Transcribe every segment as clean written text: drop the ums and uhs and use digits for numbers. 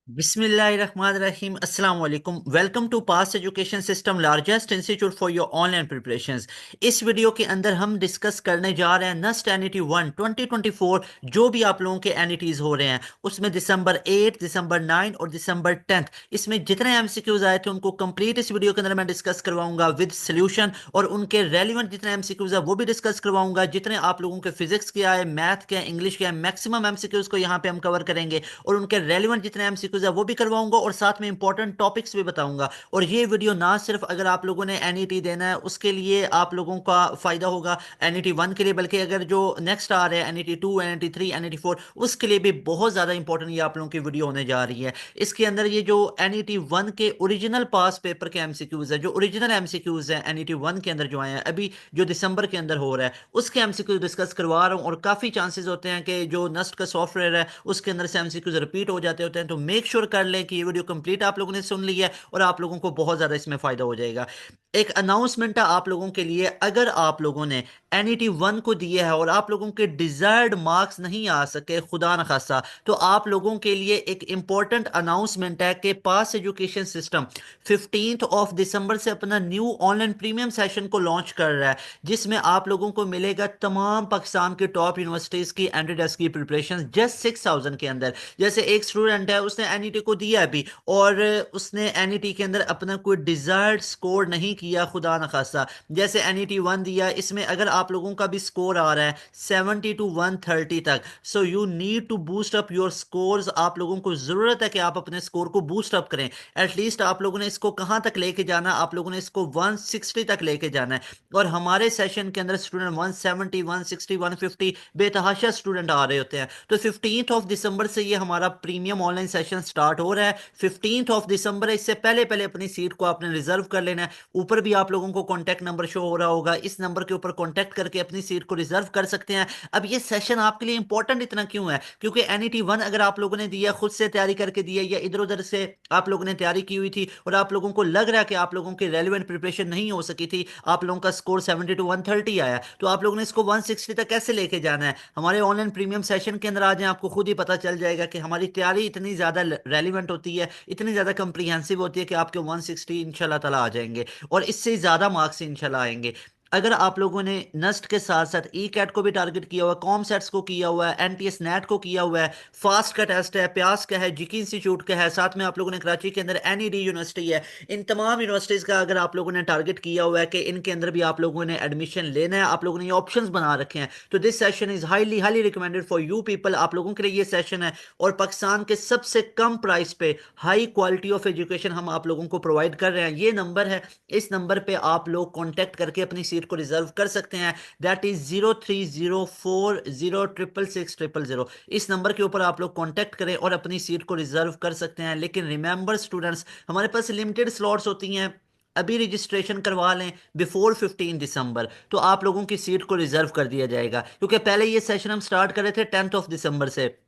बिस्मिल्लाहिर्रहमानिर्रहीम अस्सलाम वालेकुम। Welcome to pass education system largest institute for your online preparations. इस वीडियो के अंदर हम डिस्कस करने जा रहे हैं नस्ट एनईटी 1 2024। जो भी आप लोगों के एनईटीज हो रहे हैं उसमें दिसंबर 8, दिसंबर 9 और दिसंबर 10 इसमें जितने एमसीक्यूज आए थे उनको कंप्लीट इस वीडियो के अंदर मैं डिस्कस करवाऊंगा विद सोल्यूशन, और उनके रेलिवेंट जितने एमसीक्यूज है वो भी डिस्कस करवाऊंगा। जितने आप लोगों के फिजिक्स के आए, मैथ के, इंग्लिश के, मैक्सिमम एमसीक्यूज को यहाँ पे हम कवर करेंगे और उनके रेलिवेंट जितने एमसीक्यूज है वो भी करवाऊंगा और साथ में इंपॉर्टेंट टॉपिक्स भी बताऊंगा। और ये वीडियो ना सिर्फ अगर आप लोगों ने एनईटी देना है उसके लिए आप लोगों का फायदा होगा एनईटी 1 के लिए, बल्कि अगर जो नेक्स्ट आ रहे हैं एनईटी 2, एनईटी 3, एनईटी 4 उसके लिए भी बहुत ज्यादा इंपॉर्टेंट ये आप लोगों की वीडियो होने जा रही है। इसके अंदर ये जो एनईटी 1 के ओरिजिनल पास पेपर के एमसीक्यूज है, जो ओरिजिनल एमसीक्यूज है एनईटी 1 के अंदर जो आए हैं अभी जो दिसंबर के अंदर हो रहा है उसके एमसीक्यूज डिस्कस करवा रहा हूं। और काफी चांसेस होते हैं कि जो नस्ट का सॉफ्टवेयर है उसके अंदर से एमसीक्यूज रिपीट हो जाते होते हैं, तो मेक श्योर कर लें कि ये वीडियो कंप्लीट आप लोगों ने सुन ली है और आप लोगों को बहुत ज्यादा इसमें फायदा हो जाएगा। एक अनाउंसमेंट है आप लोगों के लिए, अगर आप लोगों ने एनईटी 1 को दिया है और आप लोगों के डिजायर्ड मार्क्स नहीं आ सके खुदा न खासा, तो आप लोगों के लिए एक इंपॉर्टेंट अनाउंसमेंट है कि पास एजुकेशन सिस्टम 15 दिसंबर से अपना न्यू ऑनलाइन प्रीमियम सेशन को लॉन्च कर रहा है, जिसमें आप लोगों को मिलेगा तमाम पाकिस्तान के टॉप यूनिवर्सिटीज की एंट्री की प्रिपरेशन जस्ट 6000 के अंदर। जैसे एक स्टूडेंट है उसने एनईटी को दिया अभी और उसने एनईटी के अंदर अपना कोई डिजायर्ड स्कोर नहीं किया खुदा न खासा, जैसे एनईटी 1 दिया, इसमें अगर आप लोगों का भी स्कोर आ रहा है 70 टू 130 तक, so you need to boost up your scores. आप लोगों को जरूरत है कि आप अपने स्कोर को बूस्ट अप करें। एटलीस्ट आप लोगों ने इसको कहां तक लेके जाना, आप लोगों ने इसको 160 तक लेके जाना है। और हमारे सेशन के अंदर स्टूडेंट 170, 160, 150 बेतहाशा स्टूडेंट आ रहे होते हैं। तो 15 दिसंबर से ये हमारा प्रीमियम ऑनलाइन सेशन स्टार्ट हो रहा है। 15 दिसंबर है, इससे पहले पहले अपनी सीट को आपने रिजर्व कर लेना है। ऊपर भी आप लोगों को कॉन्टैक्ट नंबर शो हो रहा होगा, इस नंबर के ऊपर कॉन्टैक्ट करके अपनी सीट को रिजर्व कर सकते हैं। अब ये सेशन आपके लिए इंपॉर्टेंट इतना क्यों है? क्योंकि एनईटी 1 अगर आप लोगों ने दिया, खुद से तैयारी करके दिया या इधर उधर से आप लोगों ने तैयारी की हुई थी और आप लोगों को लग रहा है कि आप लोगों की रेलिवेंट प्रिपरेशन नहीं हो सकी थी, आप लोगों का स्कोर 70 टू 130 आया, तो आप लोगों ने इसको 160 तक कैसे लेके जाना है? हमारे ऑनलाइन प्रीमियम सेशन के अंदर आ जाए, आपको खुद ही पता चल जाएगा कि हमारी तैयारी इतनी ज्यादा रेलिवेंट होती है, इतनी ज्यादा कंप्रीहेंसिव होती है कि आपके 160 इंशाल्लाह ताला आ जाएंगे और इससे ज्यादा मार्क्स इंशाल्लाह आएंगे। अगर आप लोगों ने नस्ट के साथ साथ ई कैट को भी टारगेट किया हुआ है, कॉम सेट्स को किया हुआ है, एनटीएस नेट को किया हुआ है, फास्ट का टेस्ट है, प्यास का है, जीकी इंस्टीट्यूट का है, साथ में आप लोगों ने कराची के अंदर एनईडी यूनिवर्सिटी है, इन तमाम यूनिवर्सिटीज का अगर आप लोगों ने टारगेट किया हुआ है कि इनके अंदर भी आप लोगों ने एडमिशन लेना है, आप लोगों ने ये ऑप्शंस बना रखे हैं, तो this session is highly highly recommended for you people. आप लोगों के लिए ये सेशन है और पाकिस्तान के सबसे कम प्राइस पे हाई क्वालिटी ऑफ एजुकेशन हम आप लोगों को प्रोवाइड कर रहे हैं। ये नंबर है, इस नंबर पे आप लोग कांटेक्ट करके अपनी सीट को रिजर्व कर सकते हैं। That is 0304066600। इस नंबर के ऊपर आप लोग कांटेक्ट करें और अपनी सीट को रिजर्व कर सकते हैं। लेकिन रिमेंबर स्टूडेंट्स, हमारे पास लिमिटेड स्लॉट्स होती हैं, अभी रजिस्ट्रेशन करवा लें बिफोर 15 दिसंबर, तो आप लोगों की सीट को रिजर्व कर दिया जाएगा। क्योंकि पहले ये सेशन हम स्टार्ट कर रहे थे 10 दिसंबर से,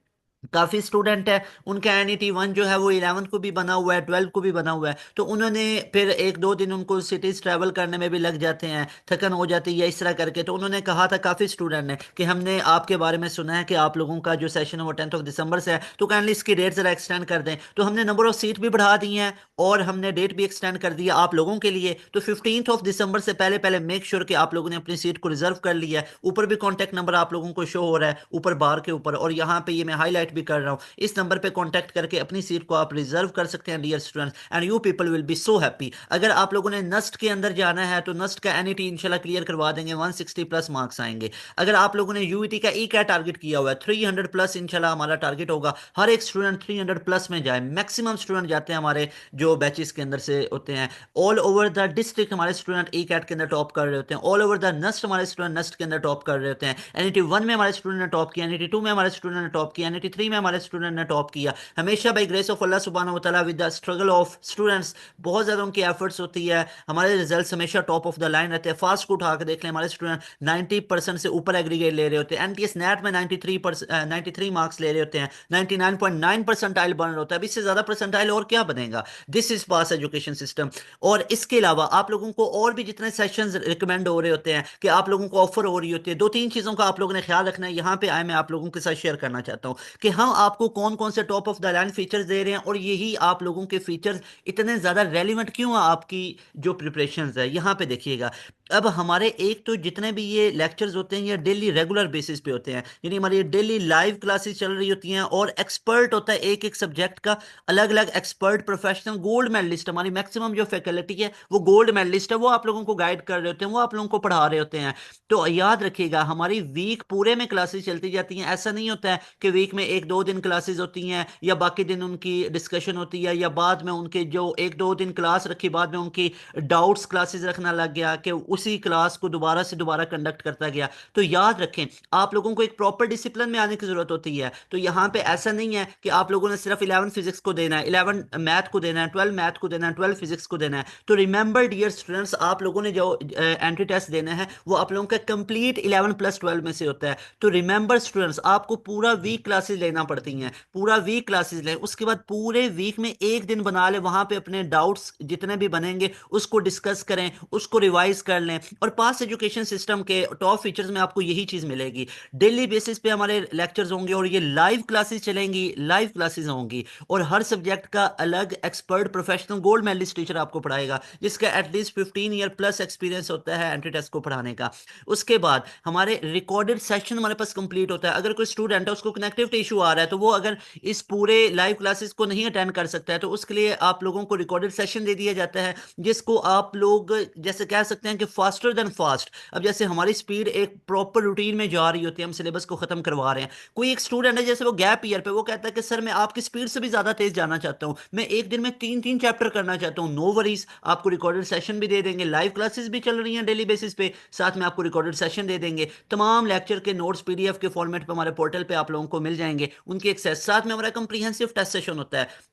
काफी स्टूडेंट है उनका एनईटी 1 जो है वो 11 को भी बना हुआ है, 12 को भी बना हुआ है, तो उन्होंने फिर एक दो दिन उनको सिटीज ट्रैवल करने में भी लग जाते हैं, थकन हो जाती है इस तरह करके। तो उन्होंने कहा था काफी स्टूडेंट ने कि हमने आपके बारे में सुना है कि आप लोगों का जो सेशन है वो 10 दिसंबर से है, तो काइंडली इसकी डेट जरा एक्सटेंड कर दें। तो हमने नंबर ऑफ सीट भी बढ़ा दी है और हमने डेट भी एक्सटेंड कर दी है आप लोगों के लिए। तो 15 दिसंबर से पहले पहले मेक श्योर कि आप लोगों ने अपनी सीट को रिजर्व कर लिया है। ऊपर भी कॉन्टैक्ट नंबर आप लोगों को शो हो रहा है ऊपर बार के ऊपर, और यहाँ पे ये मैं हाईलाइट भी कर रहा हूँ, इस नंबर पे कांटेक्ट करके अपनी सीट को आप रिजर्व कर सकते हैं dear students, and you people will be so happy. अगर आप लोगों ने नस्ट के अंदर जाना है तो नस्ट का एनईटी इंशाल्लाह क्लियर करवा देंगे, 160 प्लस मार्क्स आएंगे। अगर आप लोगों ने यूईटी का ई कैट टारगेट किया हुआ है 300 प्लस इंशाल्लाह हमारा टारगेट होगा, हर एक स्टूडेंट 300 प्लस में जाए। मैक्सिमम स्टूडेंट जाते हैं हमारे जो बैचेस के अंदर से होते हैं, ऑल ओवर द डिस्ट्रिक्ट हमारे स्टूडेंट ई कैट के अंदर टॉप कर रहे होते हैं, ऑल ओवर द नस्ट हमारे स्टूडेंट नस्ट के अंदर टॉप कर रहे होते हैं। एनईटी 1 में हमारे स्टूडेंट ने टॉप किया, एनईटी 2 में हमारे स्टूडेंट ने टॉप किया, एनईटी 3 में हमारे स्टूडेंट ने टॉप किया। हमेशा बाई ग्रेस ऑफ अल्लाह सुब्हानहू व तआला with the struggle of students, बहुत ज़्यादा उनकी एफर्ट्स होती है, हमारे रिजल्ट्स हमेशा टॉप ऑफ द लाइन रहते हैं। फास्ट को उठा के देख लें, हमारे स्टूडेंट 90% से ऊपर एग्रीगेट ले रहे होते हैं, एनटीएस नेट में 93 मार्क्स ले रहे होते हैं, 99.9 परसेंटाइल बन रहा होता है। अब इससे ज़्यादा परसेंटाइल और क्या बनेगा? This is pass education system. और इसके अलावा आप लोगों को और भी जितने सेशंस रिकमेंड हो रहे होते हैं कि आप लोगों को ऑफर हो रही होती है, दो तीन चीज़ों का आप लोगों ने ख्याल रखना है। यहाँ पे आए मैं आप लोगों के साथ शेयर करना चाहता हूँ कि हम आपको कौन कौन से top of the line features दे रहे हैं और यही आप लोगों के फीचर्स इतने ज़्यादा रेलिवेंट क्यों हैं आपकी जो प्रिपरेशंस है। यहाँ पे देखिएगा, अब हमारे एक तो जितने भी ये लेक्चर्स होते हैं ये डेली रेगुलर बेसिस पे होते हैं, यानी हमारी डेली लाइव क्लासेस चल रही होती हैं और एक्सपर्ट होता है एक एक सब्जेक्ट का, अलग अलग एक्सपर्ट प्रोफेशनल गोल्ड मेडलिस्ट, हमारी मैक्सिमम जो फैकल्टी है वो गोल्ड मेडलिस्ट है, वो आप लोगों को गाइड कर रहे होते हैं, वो आप लोगों को पढ़ा रहे होते हैं। तो याद रखिएगा हमारी वीक पूरे में क्लासेस चलती जाती हैं, ऐसा नहीं होता है कि वीक में एक दो दिन क्लासेस होती हैं या बाकी दिन उनकी डिस्कशन होती है या बाद में उनके जो एक दो दिन क्लास रखी बाद में उनकी डाउट्स क्लासेस रखना लग गया कि उसी क्लास को दोबारा से दोबारा कंडक्ट करता गया। तो याद रखें आप लोगों को एक प्रॉपर डिसिप्लिन में आने की जरूरत होती है। तो यहाँ पे ऐसा नहीं है कि आप लोगों ने सिर्फ 11 फिजिक्स को देना है, 11 मैथ को देना है, 12 मैथ को देना है, 12 फिजिक्स को देना है। तो रिमेंबर डियर स्टूडेंट्स, आप लोगों ने जो एंट्री टेस्ट देना है वो आप लोगों का कंप्लीट 11 प्लस 12 में से होता है। तो रिमेंबर स्टूडेंट्स, आपको पूरा वीक क्लासेस लेना पड़ती हैं, पूरा वीक क्लासेस लें, उसके बाद पूरे वीक में एक दिन बना ले, वहां पे अपने डाउट्स जितने भी बनेंगे उसको डिस्कस करें, उसको रिवाइज कर लें। और पास एजुकेशन सिस्टम के टॉप फीचर्स में आपको यही चीज मिलेगी। डेली बेसिस पे हमारे लेक्चर्स होंगे और ये लाइव क्लासेस चलेंगी, लाइव क्लासेस होंगी और हर सब्जेक्ट का अलग expert professional gold medalist teacher आपको पढ़ाएगा जिसका एटलीस्ट 15 ईयर प्लस एक्सपीरियंस होता है एंट्री टेस्ट को पढ़ाने का। उसके बाद हमारे रिकॉर्डेड सेशन हमारे पास कंप्लीट होता है। अगर कोई स्टूडेंट है उसको कनेक्टिविटी इशू आ रहा है तो वो अगर इस पूरे लाइव क्लासेस को नहीं अटेंड कर सकता है तो उसके लिए आप लोगों को रिकॉर्डेड सेशन दे दिया जाता है जिसको आप लोग जैसे कह सकते हैं कि फास्टर देन फास्ट। अब जैसे हमारी स्पीड एक प्रॉपर रूटीन में जा रही होती है, हम सिलेबस को खत्म करवा रहे हैं, कोई एक स्टूडेंट है जैसे वो गैप ईयर पे वो कहता है कि सर मैं आपकी स्पीड से भी ज्यादा तेज जाना चाहता हूं, मैं एक दिन में तीन तीन चैप्टर करना चाहता हूं, नो वरीज, आपको रिकॉर्डेड सेशन भी दे देंगे, लाइव क्लासेस भी चल रही हैं डेली बेसिस पे, साथ में आपको रिकॉर्डेड सेशन दे देंगे, तमाम लेक्चर के नोट्स पीडीएफ के फॉर्मेट पे हमारे पोर्टल पे आप लोगों को मिल जाएंगे, उनकी एक्सेस, साथ में हमारा कंप्रीहेंसिव टेस्ट सेशन होता है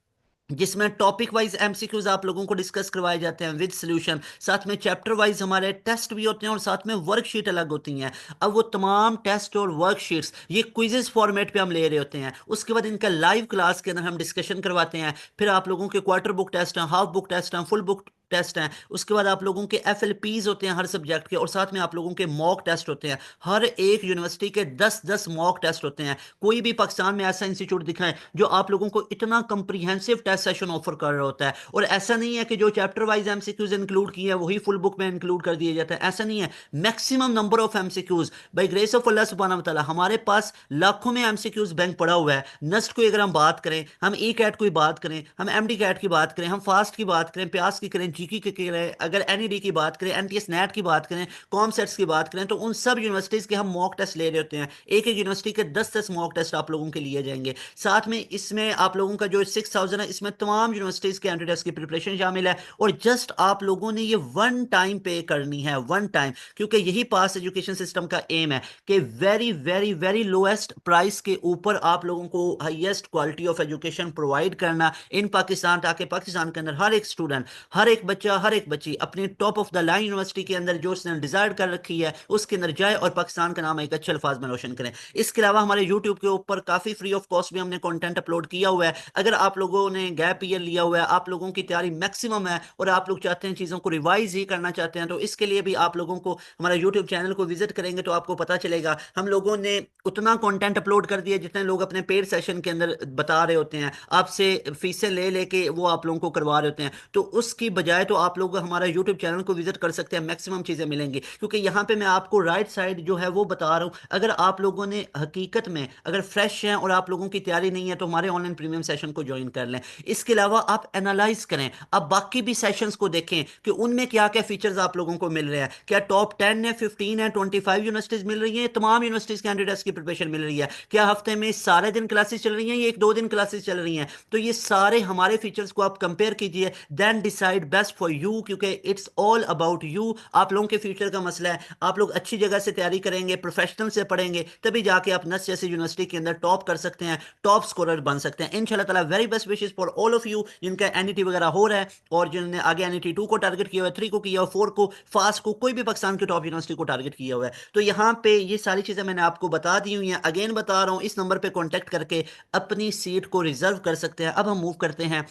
जिसमें टॉपिक वाइज एमसीक्यूज आप लोगों को डिस्कस करवाए जाते हैं विद सॉल्यूशन, साथ में चैप्टर वाइज हमारे टेस्ट भी होते हैं और साथ में वर्कशीट अलग होती हैं। अब वो तमाम टेस्ट और वर्कशीट्स ये क्विजेस फॉर्मेट पे हम ले रहे होते हैं, उसके बाद इनका लाइव क्लास के अंदर हम डिस्कशन करवाते हैं, फिर आप लोगों के क्वार्टर बुक टेस्ट हैं, हाफ बुक टेस्ट हैं, फुल बुक टेस्ट हैं, उसके बाद आप लोगों के एफएलपीज होते हैं हर सब्जेक्ट के और साथ में आप लोगों के मॉक टेस्ट होते हैं, हर एक यूनिवर्सिटी के 10-10 मॉक टेस्ट होते हैं। कोई भी पाकिस्तान में ऐसा इंस्टीट्यूट दिखाएं जो आप लोगों को इतना कंप्रीहेंसिव टेस्ट सेशन ऑफर कर रहा होता है। और ऐसा नहीं है कि जो चैप्टर वाइज एमसीक्यूज इंक्लूड किए हैं वही फुल बुक में इंक्लूड कर दिए जाते हैं, ऐसा नहीं है। Maximum number of MCQs by grace of Allah सुब्हानहू व तआला हमारे पास लाखों में एमसीक्यूज बैंक पड़ा हुआ है। नस्ट को अगर हम बात करें, हम ई कैट की बात करें, हम एमडी कैट की बात करें, हम फास्ट की बात करें, प्यास की करें, जीकी की करें, अगर एनईडी की बात करें, एनटीएस नेट की बात करें, कॉम सेट्स की बात करें, तो उन सब यूनिवर्सिटीज के हम मॉक टेस्ट ले रहे होते हैं। एक एक यूनिवर्सिटी के 10-10 मॉक टेस्ट आप लोगों के लिए जाएंगे। साथ में इसमें आप लोगों का जो 6000 है इसमें तमाम यूनिवर्सिटीज के एंट्री टेस्ट की प्रिपरेशन शामिल है और जस्ट आप लोगों ने ये वन टाइम पे करनी है, वन टाइम, क्योंकि यही पास एजुकेशन सिस्टम का एम है कि very very very lowest price के ऊपर आप लोगों को highest quality of education provide करना इन पाकिस्तान, ताकि पाकिस्तान के अंदर हर एक स्टूडेंट, हर एक बच्चा, हर एक बच्ची अपनी top of the line university के अंदर जो उसने डिजायर कर रखी है उसके अंदर जाए और पाकिस्तान का नाम एक अच्छे अल्फाज में रोशन करें। इसके अलावा हमारे यूट्यूब के ऊपर काफी फ्री ऑफ कॉस्ट भी हमने कंटेंट अपलोड किया हुआ है। अगर आप लोगों ने गैप ईयर लिया हुआ है, आप लोगों की तैयारी मैक्सिमम है और आप लोग चाहते हैं चीजों को रिवाइज ही करना चाहते हैं, तो इसके लिए भी आप लोगों को हमारा यूट्यूब चैनल को विजिट करेंगे तो आपको पता चलेगा हम लोगों ने उतना कंटेंट अपलोड कर दिया जितने लोग अपने पेड सेशन के अंदर बता रहे होते हैं, आपसे फीसें ले लेके वो आप लोगों को करवा रहे होते हैं। तो उसकी बजाय तो आप लोग हमारा यूट्यूब चैनल को विजिट कर सकते हैं, मैक्सिमम चीजें मिलेंगी, क्योंकि यहाँ पे मैं आपको राइट साइड जो है वो बता रहा हूँ। अगर आप लोगों ने हकीकत में अगर फ्रेश हैं और आप लोगों की तैयारी नहीं है तो हमारे ऑनलाइन प्रीमियम सेशन को ज्वाइन कर लें। इसके अलावा आप एनालाइज करें, आप बाकी भी सेशंस को देखें कि उनमें क्या क्या फीचर्स आप लोगों को मिल रहे हैं, क्या टॉप 10 है, 15 है, 25 यूनिवर्सिटीज मिल रही हैं, तमाम यूनिवर्सिटीज कैंडिडेट्स की प्रिपरेशन मिल रही है, क्या हफ्ते में सारे दिन क्लासेस चल रही हैं या एक दो दिन क्लासेस चल रही हैं। तो ये सारे हमारे फीचर्स को आप कंपेयर कीजिए, then decide best for you, क्योंकि इट्स ऑल अबाउट यू। आप लोगों के फ्यूचर का मसला है, आप लोग अच्छी जगह से तैयारी करेंगे, प्रोफेशनल से पढ़ेंगे, तभी जाके आप नस जैसी यूनिवर्सिटी के अंदर टॉप कर सकते हैं, टॉप स्कोरर बन सकते हैं इंशाल्लाह ताला। Very best wishes for all of you जिनका एनईटी वगैरह हो रहा है और जिन्होंने आगे एनईटी 2 को टारगेट किया हुआ है, 3 को किया हुआ, 4 को, फास्ट को, कोई भी पाकिस्तान की टॉप यूनिवर्सिटी को टारगेट किया हुआ है। तो यहाँ पे ये सारी चीजें मैंने आपको बता दी हुई हैं, अगेन बता रहा हूँ, इस नंबर पे कॉन्टेक्ट करके अपनी सीट को रिजर्व कर सकते हैं। अब हम मूव करते हैं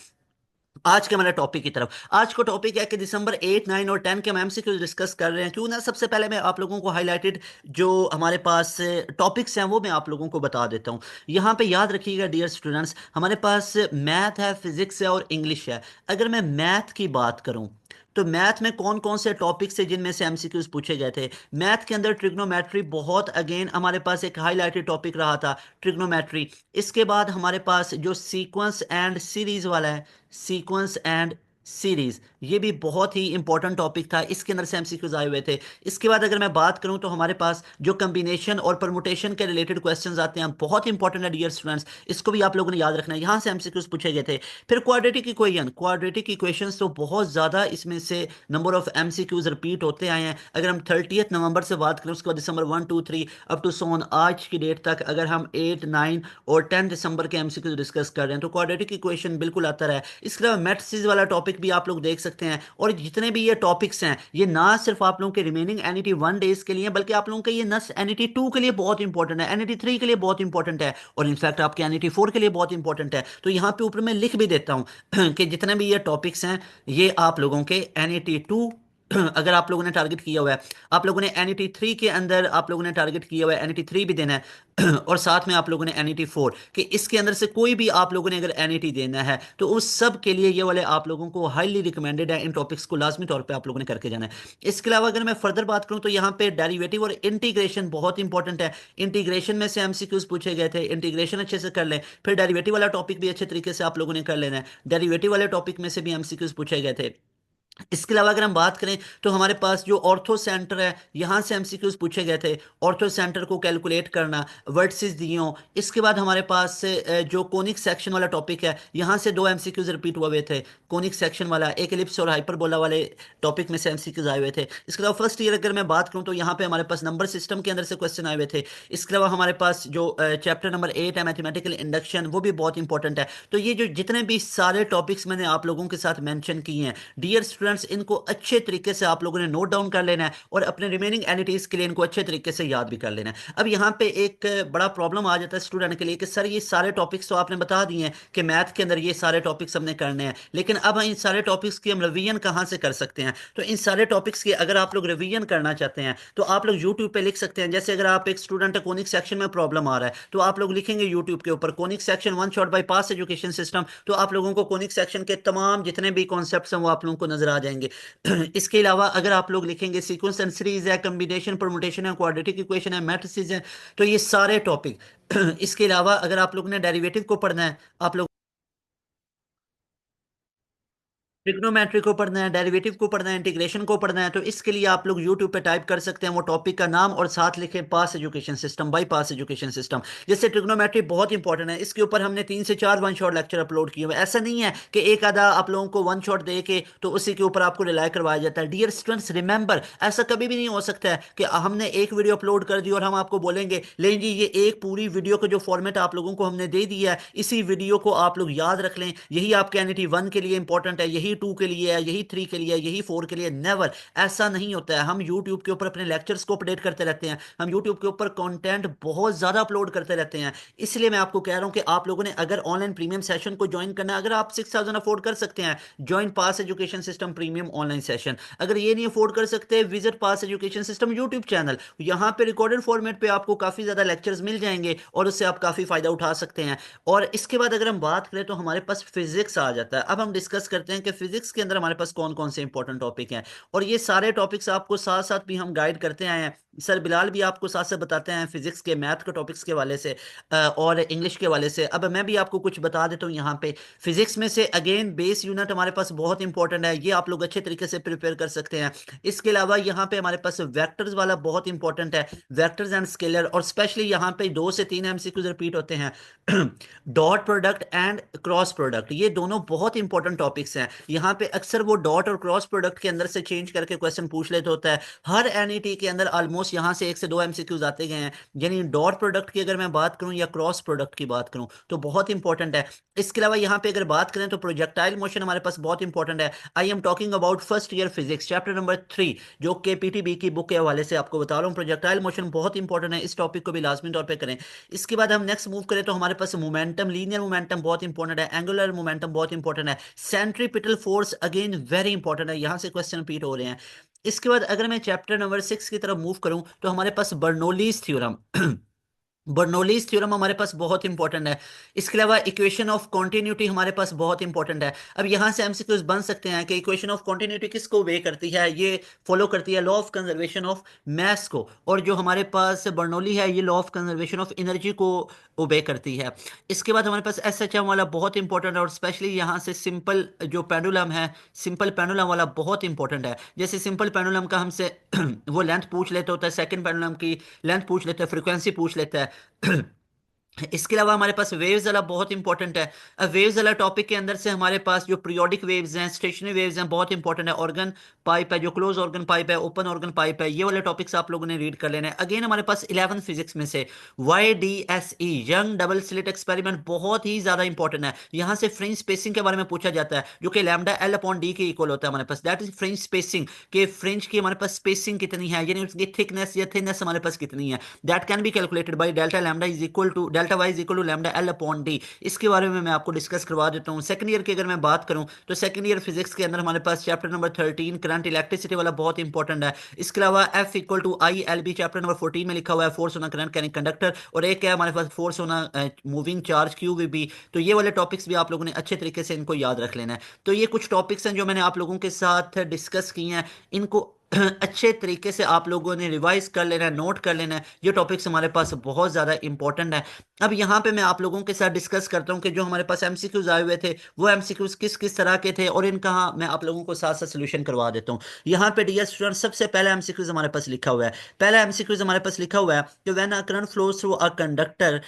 आज के हमारे टॉपिक की तरफ। आज का टॉपिक है कि दिसंबर 8, 9 और 10 के हम एमसीक्यूज डिस्कस कर रहे हैं। क्यों ना सबसे पहले मैं आप लोगों को हाईलाइटेड जो हमारे पास टॉपिक्स हैं वो मैं आप लोगों को बता देता हूँ। यहाँ पे याद रखिएगा डियर स्टूडेंट्स, हमारे पास मैथ है, फिजिक्स है और इंग्लिश है। अगर मैं मैथ की बात करूँ तो मैथ में कौन कौन से टॉपिक्स है जिनमें से एमसीक्यूज पूछे गए थे। मैथ के अंदर ट्रिग्नोमेट्री बहुत अगेन हमारे पास एक हाईलाइटेड टॉपिक रहा था, ट्रिग्नोमेट्री। इसके बाद हमारे पास जो सीक्वेंस एंड सीरीज वाला है, सीक्वेंस एंड सीरीज, ये भी बहुत ही इंपॉर्टेंट टॉपिक था, इसके अंदर से एमसीक्यूज आए हुए थे। इसके बाद अगर मैं बात करूं तो हमारे पास जो कम्बिनेशन और परमुटेशन के रिलेटेड क्वेश्चंस आते हैं बहुत इंपॉर्टेंट है डियर स्टूडेंट्स, इसको भी आप लोगों ने याद रखना है, यहां से एमसीक्यूज पूछे गए थे। फिर क्वाड्रेटिक इक्वेशन, क्वाड्रेटिक इक्वेशंस तो बहुत ज्यादा इसमें से नंबर ऑफ एमसीक्यूज रिपीट होते आए हैं। अगर हम 30 नवंबर से बात करें, उसके बाद दिसंबर 1, 2, 3 अप टू सोन आज की डेट तक, अगर हम 8, 9 और 10 दिसंबर के एमसीक्यूज डिस्कस कर रहे हैं तो क्वाड्रेटिक इक्वेशन बिल्कुल आता रहा है। इसके अलावा मैट्रिसेस वाला टॉपिक भी आप लोग देख सकते हैं। और जितने भी ये टॉपिक्स हैं ये ना सिर्फ आप लोगों के रिमेनिंग एनईटी 1 डेज के लिए बल्कि आप लोगों के ये नस एनईटी 2 के लिए बहुत इंपॉर्टेंट है, एनईटी 3 के लिए बहुत इंपॉर्टेंट है और इनफैक्ट आपके एनईटी 4 के लिए बहुत इंपॉर्टेंट है। तो यहाँ पे ऊपर मैं लिख भी देता हूँ कि जितने भी ये टॉपिक्स हैं ये आप लोगों के एनईटी 2 अगर आप लोगों ने टारगेट किया हुआ है, आप लोगों ने एनईटी 3 के अंदर आप लोगों ने टारगेट किया हुआ है, एनईटी 3 भी देना है और साथ में आप लोगों ने एनईटी 4 कि इसके अंदर से कोई भी आप लोगों ने अगर एनईटी देना है तो उस सब के लिए ये वाले आप लोगों को हाईली रिकमेंडेड है, इन टॉपिक्स को लाजमी तौर पे आप लोगों ने करके जाना है। इसके अलावा अगर मैं फर्दर बात करूं तो यहाँ पे डेरिवेटिव और इंटीग्रेशन बहुत इंपॉर्टेंट है। इंटीग्रेशन में से एमसीक्यूज पूछे गए थे, इंटीग्रेशन अच्छे से कर लें। फिर डेरिवेटिव वाला टॉपिक भी अच्छे तरीके से आप लोगों ने कर लेना है, डेरिवेटिव वाले टॉपिक में से भी एमसीक्यूज पूछे गए थे। इसके अलावा अगर हम बात करें तो हमारे पास जो ऑर्थो सेंटर है यहां से एमसीक्यूज पूछे गए थे, ऑर्थो सेंटर को कैलकुलेट करना, वर्टिसेस दिए हों। इसके बाद हमारे पास जो कोनिक सेक्शन वाला टॉपिक है यहां से दो एमसीक्यूज रिपीट हुए थे, कोनिक सेक्शन वाला, एक एलिप्स और हाइपरबोला वाले टॉपिक में से एमसीक्यूज आए हुए थे। इसके अलावा फर्स्ट ईयर अगर मैं बात करूं तो यहाँ पे हमारे पास नंबर सिस्टम के अंदर से क्वेश्चन आए हुए थे। इसके अलावा हमारे पास जो चैप्टर नंबर 8 है मैथमेटिकल इंडक्शन, वो भी बहुत इंपॉर्टेंट है। तो ये जो जितने भी सारे टॉपिक्स मैंने आप लोगों के साथ मेंशन किए हैं डियर स्टूडेंट्स, इनको अच्छे तरीके से आप लोगों ने नोट डाउन कर लेना है और अपने रिमेनिंग एनिटीज के लिए इनको अच्छे तरीके से याद भी कर लेना है। अब यहाँ पे एक बड़ा प्रॉब्लम आ जाता है स्टूडेंट के लिए कि सर ये सारे टॉपिक्स तो आपने बता दिए हैं कि मैथ के अंदर ये सारे टॉपिक्स हमने करने हैं, लेकिन अब इन सारे टॉपिक्स की हम रिवीजन कहाँ से कर सकते हैं। तो इन सारे टॉपिक्स की अगर आप लोग रिवीजन करना चाहते हैं तो आप लोग यूट्यूब पे लिख सकते हैं। जैसे अगर आप एक स्टूडेंट है, कोनिक सेक्शन में प्रॉब्लम आ रहा है तो आप लोग लिखेंगे यूट्यूब के ऊपर conic section one shot bye पास एजुकेशन सिस्टम, तो आप लोगों को कोनिक सेक्शन के तमाम जितने भी कॉन्सेप्ट्स हैं वो आप लोगों को नजर आ जाएंगे। इसके अलावा अगर आप लोग लिखेंगे सीक्वेंस एंड सीरीज है, कम्बिनेशन परमुटेशन है, क्वाड्रेटिक इक्वेशन है, मैट्रिसेस है, तो ये सारे टॉपिक इसके अलावा अगर आप लोग ने डेरिवेटिव को पढ़ना है, आप लोग ट्रिग्नोमेट्री को पढ़ना है, डेरिवेटिव को पढ़ना है, इंटीग्रेशन को पढ़ना है, तो इसके लिए आप लोग यूट्यूब पे टाइप कर सकते हैं वो टॉपिक का नाम और साथ लिखें Pass education System, by Pass education System. जैसे ट्रिग्नोमेट्री बहुत इंपॉर्टेंट है, इसके ऊपर हमने 3 से 4 वन शॉट लेक्चर अपलोड किए हुए। ऐसा नहीं है कि एक आधा आप लोगों को वन शॉट दे के तो उसी के ऊपर आपको रिलाई करवाया जाता है। डियर स्टूडेंट्स रिमेंबर, ऐसा कभी भी नहीं हो सकता है कि हमने एक वीडियो अपलोड कर दी और हम आपको बोलेंगे लें जी ये एक पूरी वीडियो का जो फॉर्मेट आप लोगों को हमने दे दिया है इसी वीडियो को आप लोग याद रख लें, यही आपके एनईटी 1 के लिए इंपॉर्टेंट है, यही 2 के लिए है, यही 3 के लिए है, यही 4 के लिए। नेवर, ऐसा नहीं होता है। हम यूट्यूब के ऊपर अपने लेक्चर्स को अपडेट करते रहते हैं, हम यूट्यूब के ऊपर कंटेंट बहुत ज्यादा अपलोड करते रहते हैं। इसलिए मैं आपको कह रहा हूं कि आप लोगों ने अगर ऑनलाइन प्रीमियम सेशन को ज्वाइन करना है, अगर आप 6,000 अफोर्ड कर सकते हैं, join Pass education System premium online session. अगर ये नहीं अफोर्ड कर सकते, visit Pass education System YouTube channel, यहाँ पे रिकॉर्डेड फॉर्मेट पे आपको काफी ज्यादा लेक्चर्स मिल जाएंगे और उससे आप काफी फायदा उठा सकते हैं। और इसके बाद अगर हम बात करें तो हमारे पास फिजिक्स आ जाता है। अब हम डिस्कस करते हैं कि फिजिक्स के अंदर हमारे पास कौन कौन से इंपॉर्टेंट टॉपिक हैं, और ये सारे टॉपिक्स आपको साथ साथ भी हम गाइड करते आए हैं। सर बिलाल भी आपको साथ साथ बताते हैं फिजिक्स के मैथ के टॉपिक्स के वाले से और इंग्लिश के वाले से। अब मैं भी आपको कुछ बता देता हूँ यहाँ पे। फिजिक्स में से अगेन बेस यूनिट हमारे पास बहुत इंपॉर्टेंट है, ये आप लोग अच्छे तरीके से प्रिपेयर कर सकते हैं। इसके अलावा यहाँ पे हमारे पास वेक्टर्स वाला बहुत इंपॉर्टेंट है, वेक्टर्स एंड स्केलर, और स्पेशली यहाँ पे 2 से 3 एमसीक्यूज रिपीट होते हैं dot product and cross product, ये दोनों बहुत इंपॉर्टेंट टॉपिक्स हैं। यहाँ पे अक्सर वो डॉट और क्रॉस प्रोडक्ट के अंदर से चेंज करके क्वेश्चन पूछ लेते होता है। हर एनईटी के अंदर ऑलमोस्ट ऑलमोस्ट यहाँ से 1 से 2 एमसीक्यूज आते गए हैं। यानी डॉट प्रोडक्ट की अगर मैं बात करूं या क्रॉस प्रोडक्ट की बात करूं तो बहुत इंपॉर्टेंट है। इसके अलावा यहाँ पे अगर बात करें तो प्रोजेक्टाइल मोशन हमारे पास बहुत इंपॉर्टेंट है। I am talking about first year physics chapter number 3, जो कि पीटीबी की बुक के हवाले से आपको बता रहा हूँ। प्रोजेक्टाइल मोशन बहुत इंपॉर्टेंट है, इस टॉपिक को भी लाजमी तौर पे करें। इसके बाद हम नेक्स्ट मूव करें तो हमारे पास मोमेंटम, लीनियर मोमेंटम बहुत इंपॉर्टेंट है, एंगुलर मोमेंटम बहुत इंपॉर्टेंट है, centripetal force again very important है, यहाँ से क्वेश्चन रिपीट हो रहे हैं। इसके बाद अगर मैं चैप्टर नंबर 6 की तरफ मूव करूं तो हमारे पास बर्नौलीज थ्योरम बर्नौलीज थ्योरम हमारे पास बहुत इंपॉर्टेंट है। इसके अलावा इक्वेशन ऑफ कॉन्टिन्यूटी हमारे पास बहुत इंपॉर्टेंट है। अब यहां से एमसीक्यूज बन सकते हैं कि इक्वेशन ऑफ कॉन्टिन्यूटी किसको वे करती है, ये फॉलो करती है law of conservation of mass को, और जो हमारे पास बर्नौली है ये law of conservation of energy को ओबे करती है। इसके बाद हमारे पास एसएचएम वाला बहुत इंपॉर्टेंट है, और स्पेशली यहाँ से सिंपल जो पेंडुलम है, सिंपल पेंडुलम वाला बहुत इंपॉर्टेंट है। जैसे सिंपल पेंडुलम का हमसे वो लेंथ पूछ लेते होता है, सेकंड पेंडुलम की लेंथ पूछ लेता है, फ्रीक्वेंसी पूछ लेता है। इसके अलावा हमारे पास वेव्स वाला बहुत इंपॉर्टेंट है। अब वेव्स वाला टॉपिक के अंदर से हमारे पास जो पीरियोडिक वेव्स हैं, स्टेशनरी वेव्स हैं, बहुत इंपॉर्टेंट है। ऑर्गन पाइप है, जो क्लोज ऑर्गन पाइप है, ओपन ऑर्गन पाइप है, ये वाले टॉपिक्स आप लोगों ने रीड कर लेना है। अगेन हमारे पास 11 फिजिक्स में से YDSE young double slit experiment बहुत ही ज्यादा इंपॉर्टेंट है। यहाँ से फ्रिंज स्पेसिंग के बारे में पूछा जाता है, जो कि लैम्डा एल अपॉन डी के इक्वल होता है हमारे पास। दैट इज फ्रिंज स्पेसिंग, के फ्रिंज की हमारे पास स्पेसिंग कितनी है, यानी उसकी थिकनेस या थिननेस हमारे पास कितनी है। That can be calculated by delta lambda is equal to delta Y is equal to lambda L upon D. इसके बारे में मैं आपको डिस्कस करवा देता हूँ। सेकंड ईयर की अगर मैं बात करूँ तो सेकंड ईयर फिजिक्स के अंदर हमारे पास चैप्टर नंबर 13 करंट इलेक्ट्रिसिटी वाला बहुत इंपॉर्टेंट है। इसके अलावा F equal to I L B chapter number 14 में लिखा हुआ है, force on current carrying conductor, और एक है हमारे पास force on moving charge Q V B. तो ये वाले टॉपिक्स भी आप लोगों ने अच्छे तरीके से इनको याद रख लेना है। तो ये कुछ टॉपिक्स हैं जो मैंने आप लोगों के साथ डिस्कस किए हैं, इनको अच्छे तरीके से आप लोगों ने रिवाइज कर लेना है, नोट कर लेना है। ये टॉपिक्स हमारे पास बहुत ज़्यादा इंपॉर्टेंट है। अब यहाँ पे मैं आप लोगों के साथ डिस्कस करता हूँ कि जो हमारे पास एमसीक्यूज आए हुए थे वो एमसीक्यूज किस किस तरह के थे, और इनका मैं आप लोगों को साथ साथ सोल्यूशन करवा देता हूँ। यहाँ पे डियर स्टूडेंट सबसे पहला एमसीक्यूज हमारे पास लिखा हुआ है। पहला एमसीक्यूज हमारे पास लिखा हुआ है कि when a current flows through a conductor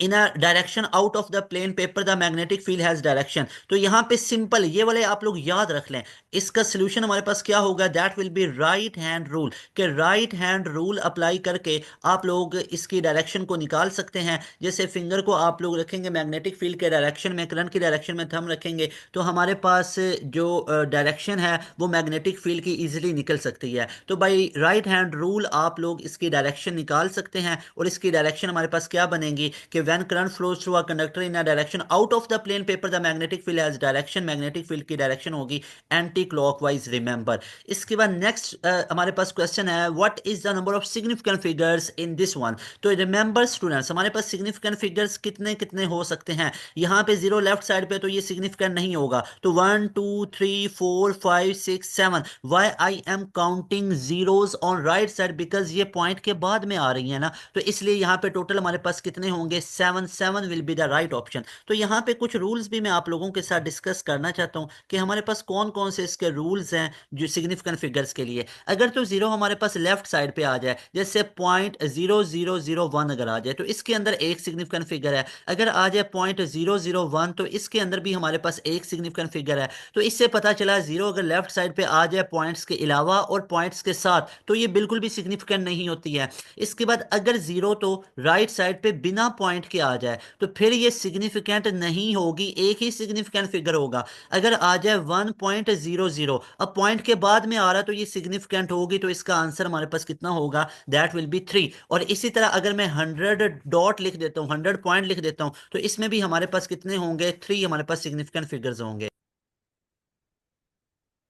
in a direction out of the plain paper the magnetic field has direction. तो यहाँ पे सिंपल ये वाले आप लोग याद रख लें। इसका सोल्यूशन हमारे पास क्या होगा, that will be right hand rule, के राइट हैंड रूल अप्लाई करके आप लोग इसकी डायरेक्शन को निकाल सकते हैं। जैसे फिंगर को आप लोग रखेंगे मैग्नेटिक फील्ड के डायरेक्शन में, करंट की डायरेक्शन में थंब रखेंगे, तो हमारे पास जो डायरेक्शन है वो मैग्नेटिक फील्ड की इजीली निकल सकती है। तो बाई राइट हैंड रूल आप लोग इसकी डायरेक्शन निकाल सकते हैं, और इसकी डायरेक्शन हमारे पास क्या बनेगी कि when current flows through a conductor in a direction out of the plain paper the magnetic field has direction, magnetic field की डायरेक्शन होगी एंटी क्लॉकवाइज, रिमेंबर। इसके बाद नेक्स्ट हमारे पास क्वेश्चन है, what is the number of significant figures in this one. तो remember students हमारे पास significant figures कितने कितने हो सकते हैं। यहाँ पे जीरो लेफ्ट साइड पे तो ये सिग्निफिकेंट नहीं होगा, तो 1 2 3 4 5 6 7, why I am counting zeros on right side, because ये पॉइंट के बाद में आ रही है ना, तो इसलिए यहाँ पे टोटल हमारे पास कितने होंगे, 7, 7 will be the right option. तो यहाँ पे कुछ रूल्स भी मैं आप लोगों के साथ डिस्कस करना चाहता हूँ कि हमारे पास कौन कौन से इसके रूल्स हैं जो सिग्निफिकेंट फिगर्स के लिए। अगर तो जीरो हमारे पास लेफ्ट साइड पे आ जाए, जैसे 0.0001 अगर आ जाए तो इसके अंदर एक सिग्निफिकेंट फिगर है। अगर आ जाए 0.001 तो इसके अंदर भी हमारे पास एक सिग्निफिकेंट फिगर है। तो इससे पता चला जीरो अगर लेफ्ट साइड पे आ जाए पॉइंट्स के अलावा और पॉइंट्स के साथ, तो ये बिल्कुल भी सिग्निफिकेंट नहीं होती है। इसके बाद अगर जीरो तो राइट साइड पे बिना पॉइंट के आ जाए तो फिर ये सिग्निफिकेंट नहीं होगी, एक ही सिग्निफिकेंट फिगर होगा। अगर आ जाए 1.00, अब पॉइंट के बाद में आ रहा तो ये सिग्निफिकेंट होगी, तो इसका आंसर हमारे पास कितना होगा, दैट विल बी 3। और इसी तरह अगर मैं 100 डॉट लिख देता हूँ, 100 पॉइंट लिख देता हूँ, तो इसमें भी हमारे पास कितने होंगे, 3 हमारे पास सिग्निफिकेंट फिगर्स होंगे।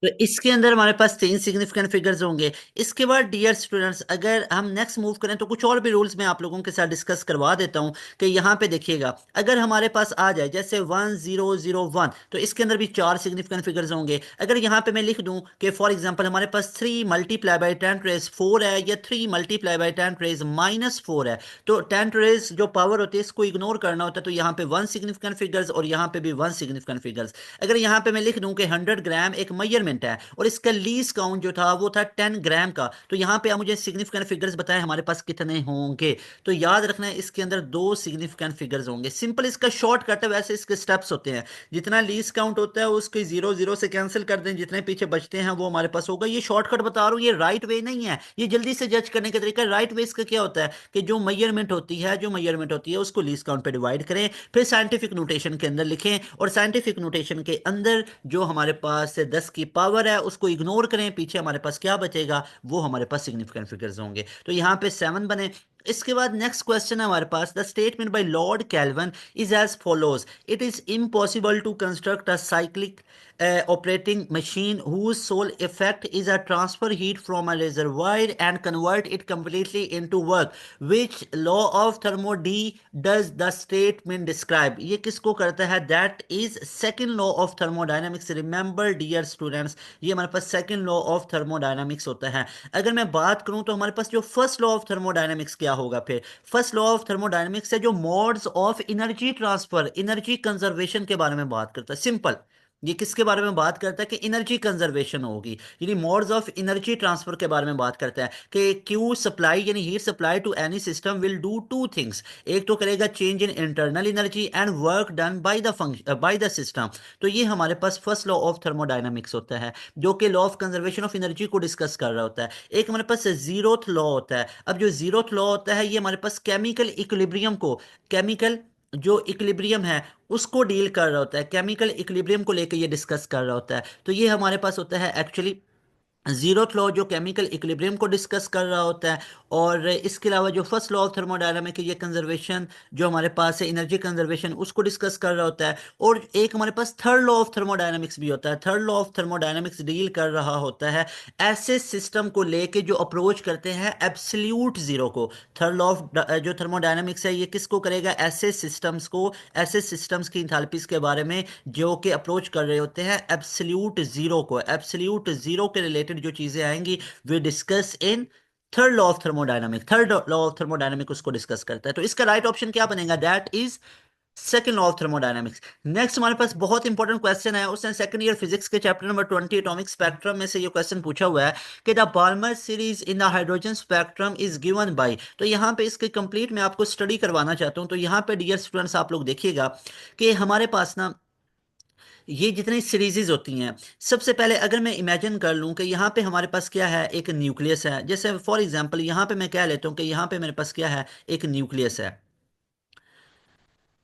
तो इसके अंदर हमारे पास 3 सिग्निफिकेंट फिगर्स होंगे। इसके बाद डियर स्टूडेंट्स अगर हम नेक्स्ट मूव करें तो कुछ और भी रूल्स मैं आप लोगों के साथ डिस्कस करवा देता हूं कि यहाँ पे देखिएगा, अगर हमारे पास आ जाए जैसे 1001, तो इसके अंदर भी 4 सिग्निफिकेंट फिगर्स होंगे। अगर यहाँ पे मैं लिख दूं कि फॉर एग्जांपल हमारे पास 3 मल्टीप्लाई बाई 10 to 4 है, या 3 मल्टीप्लाई बाई 10 to -4 है, तो 10 जो पावर होती है इसको इग्नोर करना होता है, तो यहाँ पे 1 सिग्निफिकेंट फिगर्स और यहाँ पे भी 1 सिग्निफिकेंट फिगर्स। अगर यहाँ पे मैं लिख दूं कि 100 ग्राम एक मयरमेंट मेजरमेंट है, और इसका लीस्ट काउंट जो था वो था 10 ग्राम का। तो यहाँ पे आप मुझे सिग्निफिकेंट फिगर्स बताएं हमारे पास कितने होंगे। तो याद रखना है इसके अंदर दो सिग्निफिकेंट फिगर्स होंगे। सिंपल इसका शॉर्टकट है, वैसे इसके स्टेप्स होते हैं। जितना लीस्ट काउंट होता है उसके जीरो जीरो से कैंसिल कर दें, जितने पीछे बचते हैं वो हमारे पास होगा। ये शॉर्टकट बता रहा हूँ, ये राइट वे नहीं है, ये जल्दी से जज करने का तरीका। राइट वे इसका क्या होता है कि जो मेजरमेंट होती है उसको लीस्ट काउंट पे डिवाइड करें, फिर साइंटिफिक नोटेशन के अंदर लिखें, और साइंटिफिक नोटेशन के अंदर जो हमारे पास 10 की पावर है उसको इग्नोर करें, पीछे हमारे पास क्या बचेगा वो हमारे पास सिग्निफिकेंट फिगर्स होंगे। तो यहाँ पे 7 बने। इसके बाद नेक्स्ट क्वेश्चन है हमारे पास, the statement by Lord Kelvin is as follows, it is impossible to construct a cyclic operating machine whose sole effect is a transfer heat from a reservoir and convert it completely into work. Which law of thermody does the statement describe? ये किसको करता है? That is second law of thermodynamics. Remember dear students, ये हमारे पास second law of thermodynamics होता है। अगर मैं बात करूं तो हमारे पास जो फर्स्ट लॉ ऑफ थर्मोडायनामिक्स क्या होगा? फिर फर्स्ट लॉ ऑफ थर्मोडायनामिक्स है जो modes of energy transfer, energy conservation के बारे में बात करता है। सिंपल, ये किसके बारे में बात करता है कि एनर्जी कंजर्वेशन होगी, यानी मोड्स ऑफ एनर्जी ट्रांसफर के बारे में बात करता है कि क्यू सप्लाई यानी heat supply to any system will do two things. एक तो करेगा change in internal energy and work done by the function by the system. तो ये हमारे पास फर्स्ट लॉ ऑफ थर्मोडायनामिक्स होता है जो कि law of conservation of energy को डिस्कस कर रहा होता है। एक हमारे पास जीरोथ लॉ होता है। अब जो जीरोथ लॉ होता है ये हमारे पास केमिकल इक्विलिब्रियम को, केमिकल जो इक्विलिब्रियम है उसको डील कर रहा होता है, केमिकल इक्विलिब्रियम को लेकर ये डिस्कस कर रहा होता है। तो ये हमारे पास होता है एक्चुअली जीरोथ लॉ जो केमिकल इक्विलिब्रियम को डिस्कस कर रहा होता है। और इसके अलावा जो फर्स्ट लॉ ऑफ थर्मोडायनामिक ये कंजर्वेशन जो हमारे पास है एनर्जी कंजर्वेशन उसको डिस्कस कर रहा होता है। और एक हमारे पास थर्ड लॉ ऑफ थर्मोडायनामिक्स भी होता है। Third law of thermodynamics deal कर रहा होता है ऐसे सिस्टम को लेके जो अप्रोच करते हैं एब्सोल्यूट जीरो को। थर्ड लॉ ऑफ जो थर्मोडायनामिक्स है ये किसको करेगा? ऐसे सिस्टम्स को, ऐसे सिस्टम्स की इंथैल्पीज के बारे में जो कि अप्रोच कर रहे होते हैं एब्सोल्यूट जीरो को। एब्सोल्यूट जीरो के रिलेटेड जो चीजें आएंगी वे discuss in third law of thermodynamic. Third law of thermodynamic उसको डिस्कस करता है। तो इसका राइट ऑप्शन क्या बनेगा? That is second law of thermodynamics. Next हमारे पास बहुत इंपॉर्टेंट क्वेश्चन है, उसने सेकंड ईयर फिजिक्स के चैप्टर नंबर 20 एटॉमिक स्पेक्ट्रम में से ये क्वेश्चन पूछा हुआ है कि the Balmer series in the hydrogen spectrum is given by. तो यहाँ पे इसके कंप्लीट मैं आपको स्टडी करवाना चाहता हूँ। तो यहाँ पे डियर स्टूडेंट्स आप लोग देखिएगा कि हमारे पास ना ये जितनी सीरीजेज होती हैं, सबसे पहले अगर मैं इमेजिन कर लूं कि यहाँ पे हमारे पास क्या है, एक न्यूक्लियस है। जैसे फॉर एग्जांपल यहाँ पे मैं कह लेता हूँ कि यहाँ पे मेरे पास क्या है, एक न्यूक्लियस है।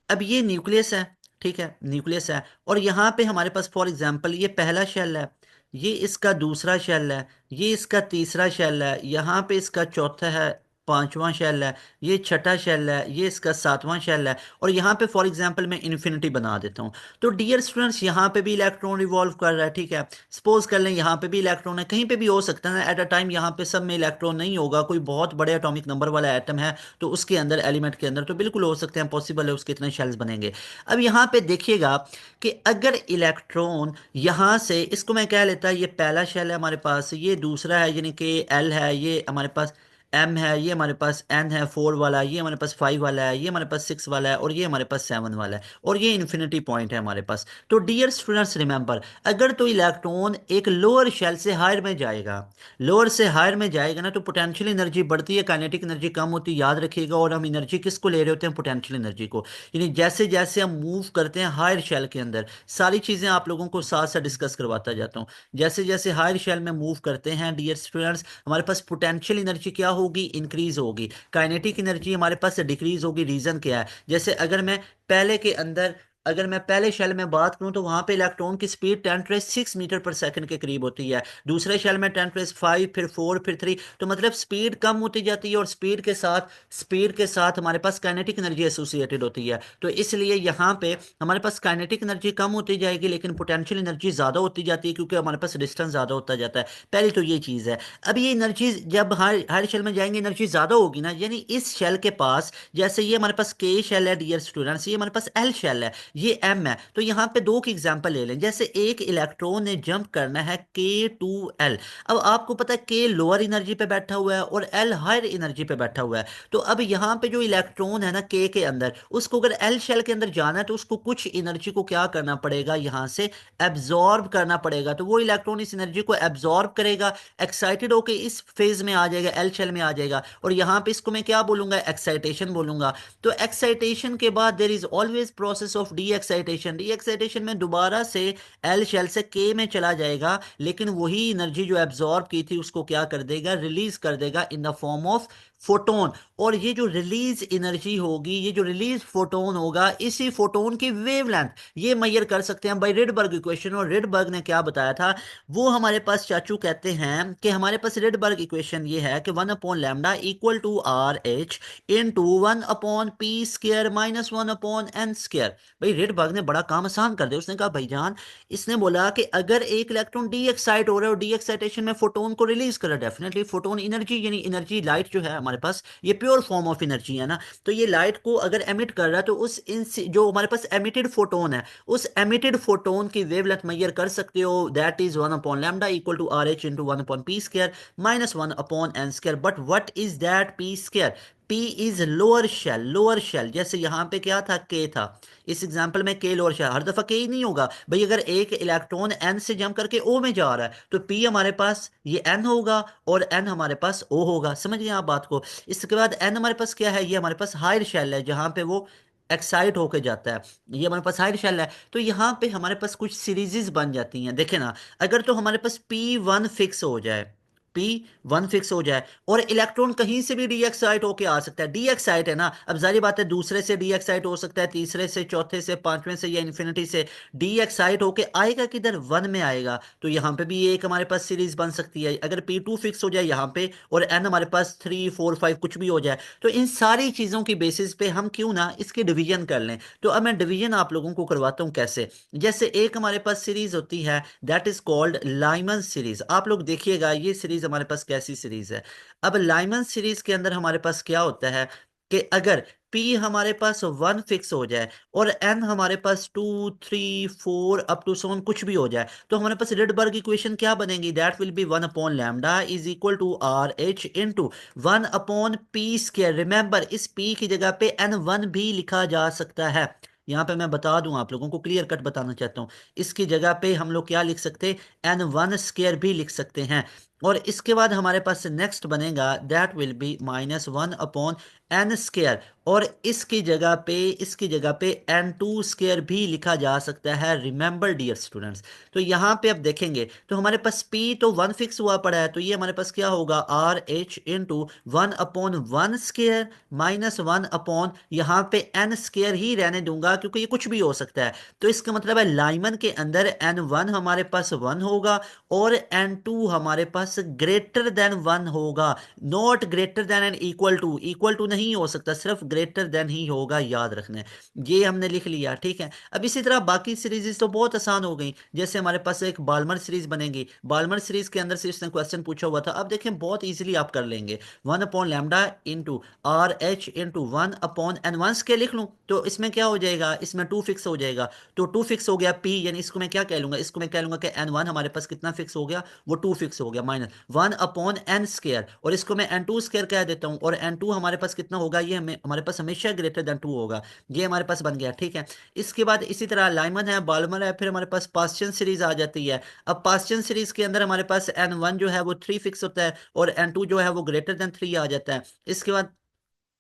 अब ये न्यूक्लियस है, ठीक है, न्यूक्लियस है। और यहाँ पे हमारे पास फॉर एग्जांपल ये पहला शेल है, ये इसका दूसरा शेल है, ये इसका तीसरा शेल है, यहाँ पे इसका चौथा है, पांचवा शेल है, ये छठा शेल है, ये इसका सातवां शेल है। और यहाँ पे फॉर एग्जांपल मैं इन्फिनिटी बना देता हूँ। तो डियर स्टूडेंट्स यहाँ पे भी इलेक्ट्रॉन रिवॉल्व कर रहा है, ठीक है। सपोज कर लें यहाँ पे भी इलेक्ट्रॉन है, कहीं पे भी हो सकता है ना एट अ टाइम, यहाँ पे सब में इलेक्ट्रॉन नहीं होगा। कोई बहुत बड़े एटॉमिक नंबर वाला एटम है तो उसके अंदर, एलिमेंट के अंदर तो बिल्कुल हो सकते हैं, पॉसिबल है उसके इतने शेल्स बनेंगे। अब यहाँ पे देखिएगा कि अगर इलेक्ट्रॉन यहाँ से, इसको मैं कह लेता है ये पहला शेल है हमारे पास, ये दूसरा है यानी कि एल है, ये हमारे पास एम है, ये हमारे पास एन है 4 वाला, ये हमारे पास 5 वाला है, ये हमारे पास 6 वाला है, और ये हमारे पास 7 वाला है, और ये इन्फिनिटी पॉइंट है हमारे पास। तो डियर स्टूडेंट्स रिमेंबर, अगर तो इलेक्ट्रॉन एक लोअर शेल से हायर में जाएगा, लोअर से हायर में जाएगा ना, तो पोटेंशियल एनर्जी बढ़ती है, काइनेटिक एनर्जी कम होती है, याद रखिएगा। और हम एनर्जी किसको ले रहे होते हैं? पोटेंशियल एनर्जी को। यानी जैसे जैसे हम मूव करते हैं हायर शेल के अंदर, सारी चीज़ें आप लोगों को साथ साथ डिस्कस करवाता जाता हूँ। जैसे जैसे हायर शेल में मूव करते हैं डियर स्टूडेंट्स, हमारे पास पोटेंशियल एनर्जी क्या होगी? इंक्रीज होगी। काइनेटिक एनर्जी हमारे पास डिक्रीज होगी। रीजन क्या है? जैसे अगर मैं पहले के अंदर, अगर मैं पहले शेल में बात करूं तो वहां पे इलेक्ट्रॉन की स्पीड 10⁻⁶ मीटर पर सेकंड के करीब होती है। दूसरे शेल में 10⁻⁵, फिर 4, फिर 3। तो मतलब स्पीड कम होती जाती है, और स्पीड के साथ हमारे पास काइनेटिक एनर्जी एसोसिएटेड होती है। तो इसलिए यहाँ पे हमारे पास काइनेटिक एनर्जी कम होती जाएगी लेकिन पोटेंशियल एनर्जी ज़्यादा होती जाती है, क्योंकि हमारे पास डिस्टेंस ज़्यादा होता जाता है। पहले तो ये चीज़ है। अब ये एनर्जी जब हर हर शेल में जाएंगे एनर्जी ज़्यादा होगी ना, यानी इस शेल के पास, जैसे ये हमारे पास के शेल है डियर स्टूडेंट्स, ये हमारे पास एल शेल है, ये m है। तो यहाँ पे दो की एग्जांपल ले लें, जैसे एक इलेक्ट्रॉन ने जंप करना है K2L। अब आपको पता है K लोअर एनर्जी पे बैठा हुआ है और L हायर एनर्जी पे बैठा हुआ है। तो अब यहाँ पे जो इलेक्ट्रॉन है ना K के अंदर, उसको अगर L शेल के अंदर जाना है तो उसको कुछ एनर्जी को क्या करना पड़ेगा, यहाँ से एब्जॉर्ब करना पड़ेगा। तो वो इलेक्ट्रॉन इस एनर्जी को एब्जॉर्ब करेगा, एक्साइटेड होकर इस फेज में आ जाएगा, एल शेल में आ जाएगा, और यहाँ पे इसको मैं क्या बोलूंगा, एक्साइटेशन बोलूंगा। तो एक्साइटेशन के बाद there is always process of D excitation. D excitation में दोबारा से एल शेल से के में चला जाएगा, लेकिन वही एनर्जी जो एब्जॉर्ब की थी उसको क्या कर देगा, रिलीज कर देगा in the form of photon. और ये जो रिलीज एनर्जी होगी, ये जो रिलीज फोटोन होगा, इसी फोटोन की वेवलेंथ ये मेजर कर सकते हैं बाय रिडबर्ग इक्वेशन। और रिडबर्ग ने क्या बताया था, वो हमारे पास चाचू कहते हैं कि हमारे पास रिडबर्ग इक्वेशन ये है कि 1/λ equal to R H into 1/p² minus 1/n²। भाई रिडबर्ग ने बड़ा काम आसान कर दिया। उसने कहा भाईजान, इसने बोला कि अगर एक इलेक्ट्रॉन डी एक्साइट हो रहा है और डी एक्साइटेशन में फोटोन को रिलीज कर रहा है, डेफिनेटली फोटोन एनर्जी, यानी एनर्जी लाइट जो है हमारे पास, ये प्योर फॉर्म ऑफ एनर्जी है ना। तो ये लाइट को अगर एमिट कर रहा है तो उस जो हमारे पास एमिटेड फोटोन है, उस एमिटेड फोटोन की वेवलेंथ मेजर कर सकते हो। That is 1/λ equal to R H into 1/p² minus 1/n²। But what is that p²? P is lower shell. Lower shell जैसे यहाँ पे क्या था, K था, इस एग्जांपल में K लोअर शेल। हर दफा K ही नहीं होगा भाई, अगर एक इलेक्ट्रॉन N से जंप करके O में जा रहा है तो P हमारे पास ये N होगा और N हमारे पास O होगा। समझ गए आप बात को। इसके बाद N हमारे पास क्या है, ये हमारे पास हायर शेल है जहां पे वो एक्साइट होके जाता है। ये हमारे पास हायर शेल है। तो यहाँ पे हमारे पास कुछ सीरीजेस बन जाती हैं। देखे ना, अगर तो हमारे पास P1 फिक्स हो जाए, P1 फिक्स हो जाए और इलेक्ट्रॉन कहीं से भी डीएक्साइट होके आ सकता है। डीएक्साइट है ना, अब जारी बात है दूसरे से डीएक्साइट हो सकता है, तीसरे से, चौथे से, पांचवें से या इन्फिनिटी से डीएक्साइट होके आएगा किधर, वन में आएगा। तो यहाँ पे भी एक हमारे पास सीरीज बन सकती है। अगर P2 फिक्स हो जाए यहाँ पे और N हमारे पास 3 4 5 कुछ भी हो जाए, तो इन सारी चीजों की बेसिस पे हम क्यों ना इसकी डिवीजन कर लें। तो अब मैं डिवीजन आप लोगों को करवाता हूँ कैसे। जैसे एक हमारे पास सीरीज होती है that is called Lyman series. आप लोग देखिएगा ये सीरीज हमारे पास कैसी सीरीज है। अब लाइमन सीरीज के अंदर हमारे पास क्या होता है कि अगर P हमारे पास 1 फिक्स हो जाए और N हमारे पास 2 3 4 अप टू 7 कुछ भी हो जाए, तो हमारे पास रिडबर्ग इक्वेशन क्या बनेगी, that will be 1/λ is equal to R H into 1/p²। Remember इस P की जगह पे N1 भी लिखा जा सकता है। यहाँ पे मैं बता दूं आप लोगों को, क्लियर कट बताना चाहता हूँ। इसकी जगह पे हम लोग क्या लिख सकते हैं, N1² भी लिख सकते हैं। और इसके बाद हमारे पास नेक्स्ट बनेगा दैट विल बी -1/n²। और इसकी जगह पे N2² भी लिखा जा सकता है। रिमेंबर डियर स्टूडेंट्स, तो यहाँ पे अब देखेंगे तो हमारे पास P तो 1 फिक्स हुआ पड़ा है, तो ये हमारे पास क्या होगा, आर एच इंटू 1/1² माइनस 1 यहाँ पे n² ही रहने दूंगा क्योंकि ये कुछ भी हो सकता है। तो इसका मतलब है लाइमन के अंदर N1 हमारे पास 1 होगा और N2 हमारे पास ग्रेटर देन 1 होगा। Not greater than and equal to नहीं हो सकता, सिर्फ ग्रेटर देन ही होगा, याद रखना है। ये हमने लिख लिया, ठीक है। अब इसी तरह बाकी सीरीज तो बहुत आसान हो गई। जैसे हमारे पास एक बाल्मर सीरीज बनेगी, बाल्मर सीरीज के अंदर से इसने क्वेश्चन पूछा हुआ था। अब देखें बहुत इजीली आप कर लेंगे, 1/λ into are H into 1/n1 के लिख लूं तो इसमें क्या हो जाएगा, इसमें 2 फिक्स हो जाएगा। तो 2 फिक्स हो गया P, यानी इसको मैं क्या कह लूंगा, इसको मैं कह लूंगा कि N1 हमारे पास कितना फिक्स हो गया, वो 2 फिक्स हो गया, माइनस 1/n²। और इसको मैं N2² कह देता हूं, और N2 हमारे पास कितना होगा, ये हमारे पास हमेशा ग्रेटर देन 2 होगा। ये हमारे पास बन गया, ठीक है। इसके बाद इसी तरह लाइमन है, बाल्मर है, फिर हमारे पास पास्चन सीरीज आ जाती है। अब पास्चन सीरीज के अंदर हमारे पास N1 जो है वो 3 फिक्स होता है और N2 जो है वो ग्रेटर देन 3 आ जाता है। इसके बाद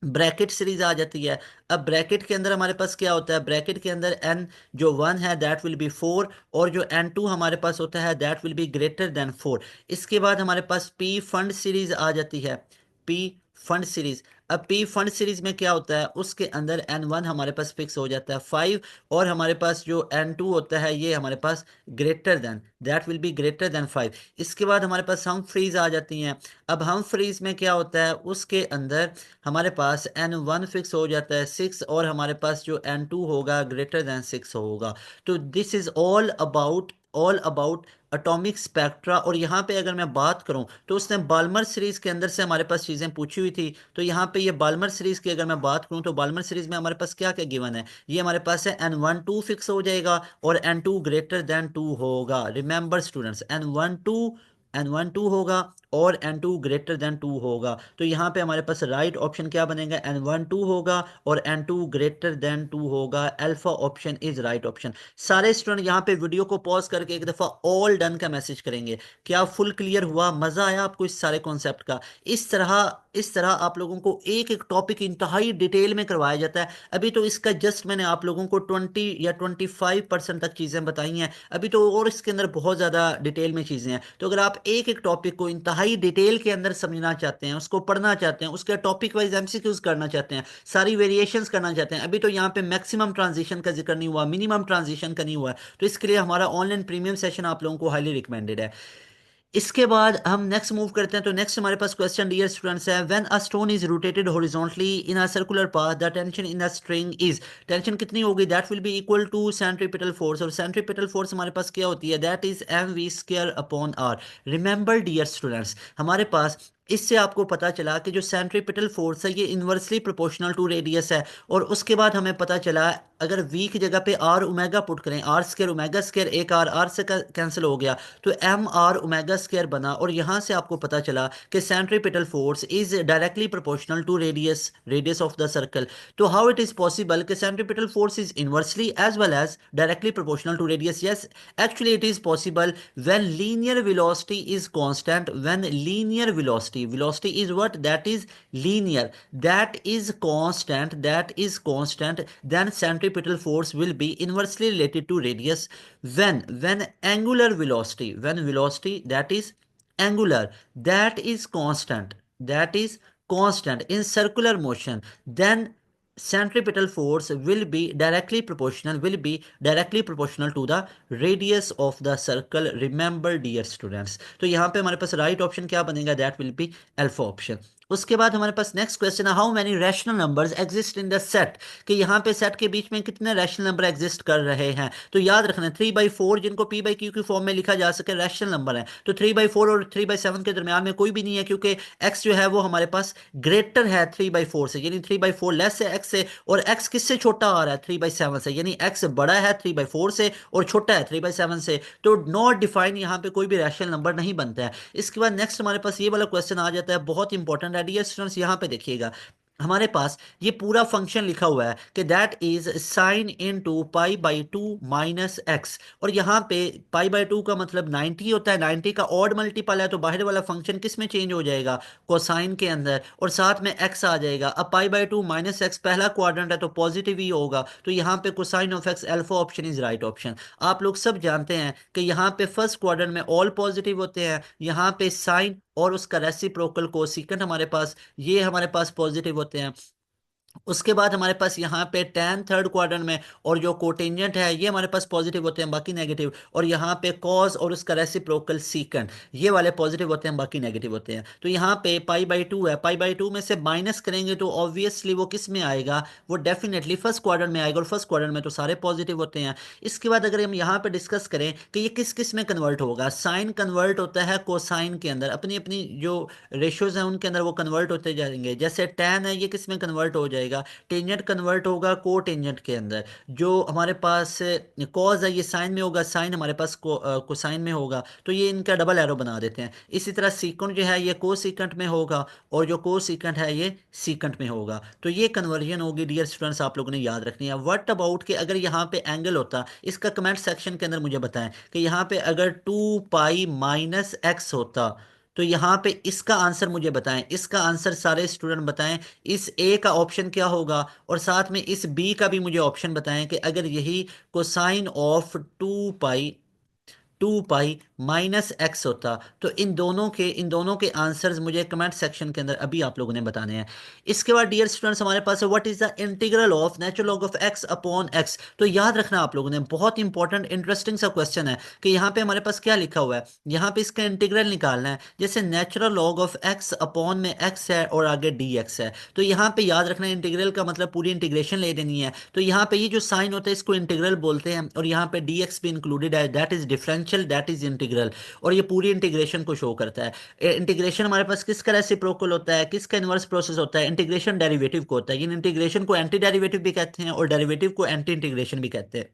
ब्रैकेट सीरीज आ जाती है। अब ब्रैकेट के अंदर हमारे पास क्या होता है, ब्रैकेट के अंदर n जो 1 है दैट विल बी 4 और जो N2 हमारे पास होता है that will be greater then 4। इसके बाद हमारे पास P फंड सीरीज आ जाती है। P फंड सीरीज, अब P फंड सीरीज में क्या होता है, उसके अंदर N1 हमारे पास फिक्स हो जाता है 5 और हमारे पास जो N2 होता है ये हमारे पास greater than, that will be greater than 5। इसके बाद हमारे पास हम फ्रीज आ जाती हैं। अब हम फ्रीज में क्या होता है, उसके अंदर हमारे पास N1 फिक्स हो जाता है 6 और हमारे पास जो N2 होगा ग्रेटर देन 6 होगा। तो this is all about all about atomic spectra. और यहाँ पे अगर मैं बात करूँ तो उसने बाल्मर सीरीज के अंदर से हमारे पास चीज़ें पूछी हुई थी। तो यहाँ पे ये बाल्मर सीरीज की अगर मैं बात करूँ तो बाल्मर सीरीज में हमारे पास क्या क्या गिवन है, ये हमारे पास है n1 2 फिक्स हो जाएगा और n2 ग्रेटर देन 2 होगा। रिमेंबर स्टूडेंट्स, n1 2 होगा और n2 ग्रेटर देन 2 होगा। तो यहाँ पे हमारे पास राइट ऑप्शन क्या बनेगा, n1 2 होगा और n2 ग्रेटर देन 2 होगा। Alpha option is right option. सारे स्टूडेंट यहाँ पे वीडियो को पॉज करके एक दफा ऑल डन का मैसेज करेंगे। क्या फुल क्लियर हुआ, मजा आया आपको इस सारे कॉन्सेप्ट का? इस तरह आप लोगों को एक एक टॉपिक इंतहाई डिटेल में करवाया जाता है। अभी तो इसका जस्ट मैंने आप लोगों को 20 या 25% तक चीजें बताई हैं, अभी तो और इसके अंदर बहुत ज्यादा डिटेल में चीजें हैं। तो अगर आप एक एक टॉपिक को इंतहाई डिटेल के अंदर समझना चाहते हैं, उसको पढ़ना चाहते हैं, उसके टॉपिक वाइज एमसीक्यूज करना चाहते हैं, सारी वेरिएशंस करना चाहते हैं, अभी तो यहाँ पे मैक्सिमम ट्रांजिशन का जिक्र नहीं हुआ, मिनिमम ट्रांजिशन का नहीं हुआ है, तो इसके लिए हमारा ऑनलाइन प्रीमियम सेशन आप लोगों को हाईली रिकमेंडेड है। इसके बाद हम नेक्स्ट मूव करते हैं। तो नेक्स्ट हमारे पास क्वेश्चन डियर स्टूडेंट्स है, when a stone is rotated horizontally in a circular path the tension in the string is, tension कितनी होगी, that will be equal to centripetal force. और सेंट्रीपिटल फोर्स हमारे पास क्या होती है, that is mv² upon R. Remember dear students, हमारे पास इससे आपको पता चला कि जो सेंट्रीपिटल फोर्स है ये इन्वर्सली प्रोपोर्शनल टू रेडियस है। और उसके बाद हमें पता चला अगर v की जगह पे आर ओमेगा पुट करें, आर स्क्र ओमेगा स्क्र, एक आर से कैंसिल हो गया, तो एम आर ओमेगा स्क्र बना। और यहां से आपको पता चला कि centripetal force is directly proportional to radius radius of the circle. तो हाउ इट इज पॉसिबल कि centripetal force is inversely as well as directly proportional to radius? Yes, actually it is possible when linear velocity is constant. When linear velocity is what, that is linear, that is constant, then centripetal force will be inversely related to radius. When angular velocity, when velocity that is angular, that is constant, in circular motion, then centripetal force will be directly proportional to the radius of the circle. Remember dear students, तो यहाँ पे हमारे पास right option क्या बनेगा, that will be alpha option. उसके बाद हमारे पास नेक्स्ट क्वेश्चन है, how many rational numbers exist in the set, कि यहाँ पे सेट के बीच में कितने रैशनल नंबर एग्जिस्ट कर रहे हैं। तो याद रखना 3/4 जिनको p/q की फॉर्म में लिखा जा सके रैशनल नंबर है। तो 3/4 और 3/7 के दरमियान में कोई भी नहीं है, क्योंकि x जो है वो हमारे पास ग्रेटर है 3/4 से, यानी 3/4 लेस है x से, और x किससे छोटा आ रहा है 3/7 से, यानी x बड़ा है 3/4 से और छोटा है 3/7 से। तो नॉट डिफाइन, यहाँ पे कोई भी रैशनल नंबर नहीं बनता है। इसके बाद नेक्स्ट हमारे पास ये वाला क्वेश्चन आ जाता है, बहुत इंपॉर्टेंट है डियर स्टूडेंट्स। यहाँ पे देखिएगा हमारे पास ये पूरा फंक्शन लिखा हुआ है कि that is sine into π/2 minus x. और यहाँ पे π/2 का मतलब 90 होता है, 90 का ऑड मल्टीपल है, तो बाहर वाला फंक्शन किस में चेंज हो जाएगा, कोसाइन के अंदर, और साथ में x आ जाएगा। अब π/2 माइनस एक्स पहला क्वाड्रेंट है तो पॉजिटिव ही होगा, तो यहाँ पे cosine of x alpha option is right option. आप लोग सब जानते हैं कि यहाँ पे फर्स्ट क्वाड्रेंट में ऑल पॉजिटिव होते हैं, यहाँ पे साइन और उसका रेसिप्रोकल कोसिकेंट हमारे पास, ये हमारे पास पॉजिटिव होते हैं। उसके बाद हमारे पास यहाँ पे tan थर्ड क्वाड्रेंट में और जो कोटेंजेंट है ये हमारे पास पॉजिटिव होते हैं, बाकी नेगेटिव। और यहाँ पे कॉस और उसका रेसिप्रोकल सीकेंट, ये वाले पॉजिटिव होते हैं, बाकी नेगेटिव होते हैं। तो यहाँ पे π/2 है, π/2 में से माइनस करेंगे तो ऑब्वियसली वो किस में आएगा, वो डेफिनेटली फर्स्ट क्वाड्रेंट में आएगा, और फर्स्ट क्वाड्रेंट में तो सारे पॉजिटिव होते हैं। इसके बाद अगर हम यहाँ पे डिस्कस करें कि ये किस किस में कन्वर्ट होगा, साइन कन्वर्ट होता है कोसाइन के अंदर, अपनी अपनी जो रेशियोज हैं उनके अंदर वो कन्वर्ट होते जाएंगे। जैसे tan है ये किस में कन्वर्ट हो जाएगा, टेंजेंट कन्वर्ट होगा को टेंजेंट के अंदर। जो हमारे पास कॉज है ये साइन में होगा, साइन हमारे पास कोसाइन में होगा, तो ये इनका डबल एरो बना देते हैं। इसी तरह सीकेंट जो है ये को सीकेंट में होगा, और जो को सीकेंट है ये सीकेंट में होगा। तो ये कन्वर्जन होगी डियर स्टूडेंट्स, आप लोगों ने याद रखनी है। व्हाट अबाउट कि अगर यहाँ पे एंगल होता, इसका कमेंट सेक्शन के अंदर मुझे बताएं कि यहाँ पे अगर 2π माइनस एक्स होता, तो यहाँ पे इसका आंसर मुझे बताएं, इसका आंसर सारे स्टूडेंट बताएं। इस ए का ऑप्शन क्या होगा, और साथ में इस बी का भी मुझे ऑप्शन बताएं कि अगर यही cosine of 2π two pi minus x होता। तो इन दोनों के आंसर्स मुझे कमेंट सेक्शन के अंदर अभी आप लोगों ने बताने हैं। इसके बाद डियर स्टूडेंट्स हमारे पास है what is the integral of natural log of x upon x. तो याद रखना आप लोगों ने, बहुत इंपॉर्टेंट इंटरेस्टिंग सा क्वेश्चन है कि यहाँ पे हमारे पास क्या लिखा हुआ है, यहाँ पे इसका इंटीग्रल निकालना है। जैसे natural log of x upon में एक्स है और आगे डी एक्स है, तो यहाँ पे याद रखना इंटीग्रल का मतलब पूरी इंटीग्रेशन ले लेनी है। तो यहाँ पे ये जो साइन होता है इसको इंटीग्रल बोलते हैं, और यहाँ पे डी एक्स भी इंक्लूडेड है, that is differential, that is integral. और ये पूरी इंटीग्रेशन को शो करता है। इंटीग्रेशन हमारे पास किसका रेसिप्रोकल होता है, किसका इनवर्स प्रोसेस होता है, इंटीग्रेशन डेरिवेटिव को होता है। इन इंटीग्रेशन को एंटी डेरिवेटिव भी कहते हैं और डेरिवेटिव को एंटी इंटीग्रेशन भी कहते हैं।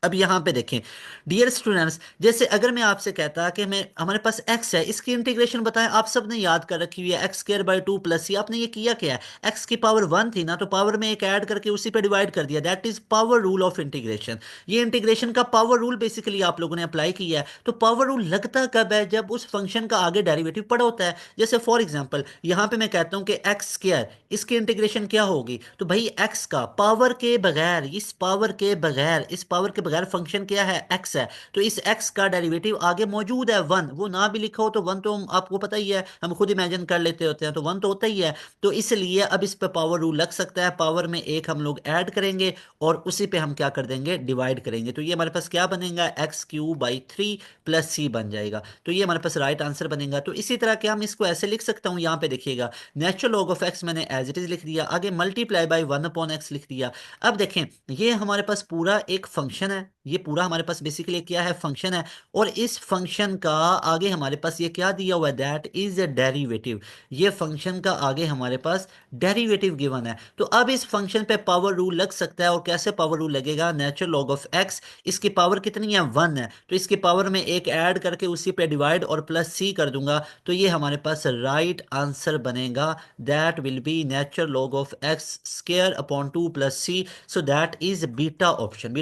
अब यहाँ पे देखें डियर स्टूडेंट्स, जैसे अगर मैं आपसे कहता कि मैं हमारे पास x है, इसकी इंटीग्रेशन बताएं, आप सबने याद कर रखी हुई है x square by two plus C. आपने ये किया क्या है, x की पावर वन थी ना, तो पावर में एक ऐड करके उसी पे डिवाइड कर दिया, that is power rule of integration. ये इंटीग्रेशन का पावर रूल बेसिकली आप लोगों ने अप्लाई किया है। तो पावर रूल लगता कब है, जब उस फंक्शन का आगे डेरिवेटिव पड़ा होता है। जैसे फॉर एग्जाम्पल यहाँ पे मैं कहता हूँ कि एक्स स्क्वायर, इसकी इंटीग्रेशन क्या होगी, तो भाई एक्स का पावर के बगैर, इस पावर के बगैर फंक्शन क्या है, एक्स है, तो इस एक्स का डेरिवेटिव आगे मौजूद है वन। वो ना भी लिखा हो तो वन तो आपको पता ही है, हम खुद इमेजिन कर लेते होते हैं, तो वन तो होता ही है। तो इसलिए अब इस पे पावर रूल लग सकता है, पावर में एक हम लोग ऐड करेंगे और उसी पे हम क्या कर देंगे, डिवाइड करेंगे। तो ये हमारे पास क्या बनेगा, x cube by three plus C बन जाएगा। तो ये हमारे पास राइट आंसर बनेगा। तो इसी तरह के हम इसको ऐसे लिख सकता हूँ, यहाँ पे देखिएगा नेचुरल लॉग ऑफ एक्स मैंने एज इट इज लिख दिया, आगे multiply by one upon x लिख दिया। अब देखें ये हमारे पास पूरा एक फंक्शन है, ये पूरा हमारे पास बेसिकली क्या है, फंक्शन है। और इस फंक्शन का आगे हमारे पास ये क्या दिया हुआ है, दैट इज अ डेरिवेटिव। ये फंक्शन का आगे हमारे पास डेरिवेटिव गिवन है। तो अब इस फंक्शन पे पावर रूल लग सकता है, और कैसे पावर रूल लगेगा, नेचुरल लॉग ऑफ एक्स, इसकी पावर कितनी है, वन है, तो इसकी पावर में एक ऐड करके उसी पे डिवाइड और प्लस सी कर दूंगा। तो ये हमारे पास राइट आंसर बनेगा, that will be natural log of X square upon two plus C. So that is beta option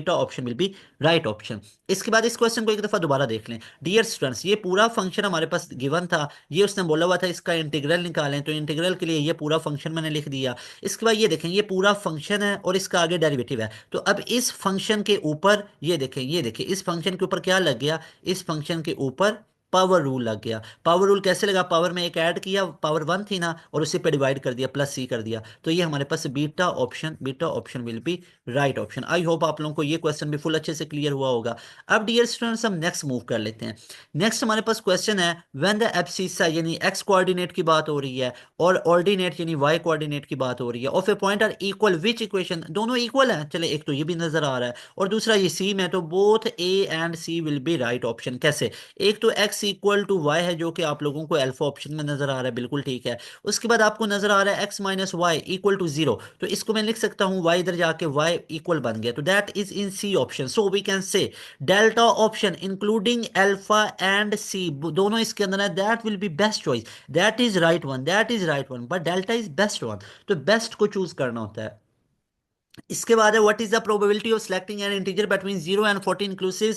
will be right option. इसके बाद इस क्वेश्चन को एक दफा दोबारा देख लें डियर स्टूडेंट्स, ये पूरा फंक्शन हमारे पास गिवन था, ये उसने बोला हुआ था इसका इंटीग्रल निकालें, तो इंटीग्रल के लिए ये पूरा फंक्शन मैंने लिख दिया। इसके बाद ये देखें ये पूरा फंक्शन है और इसका आगे डेरिवेटिव है। तो अब इस फंक्शन के ऊपर ये देखें इस फंक्शन के ऊपर क्या लग गया, इस फंक्शन के ऊपर पावर रूल लग गया। पावर रूल कैसे लगा, पावर में एक ऐड किया, पावर वन थी ना, और उसी पे डिवाइड कर दिया, प्लस सी कर दिया। तो ये हमारे पास beta option will be right option. I hope आप लोगों को ये क्वेश्चन भी फुल अच्छे से क्लियर हुआ होगा। अब डियर स्टूडेंट्स हम नेक्स्ट मूव कर लेते हैं। नेक्स्ट हमारे पास क्वेश्चन है व्हेन द एब्सिसा यानी एक्स कोऑर्डिनेट की बात हो रही है और ऑर्डिनेट यानी वाई कोऑर्डिनेट की बात हो रही है, of a point are equal, which equation, दोनों इक्वल है, चले एक तो ये भी नजर आ रहा है और दूसरा ये सी में, तो both A and C will be right option. कैसे, एक तो x इक्वल टू वाई है जो कि आप लोगों को अल्फा ऑप्शन में नजर आ रहा है, बिल्कुल ठीक है। उसके बाद आपको नजर आ रहा है x minus Y equal to zero, तो इसको मैं लिख सकता हूँ y इधर जाके y इक्वल बन गया, तो that is in C option. So we can say delta option including alpha and C, दोनों इसके अंदर है, that will be best choice, that is right one, but delta is best one, तो best को choose करना होता है। इसके बाद है what is the probability of selecting an integer between 0 and 40 inclusive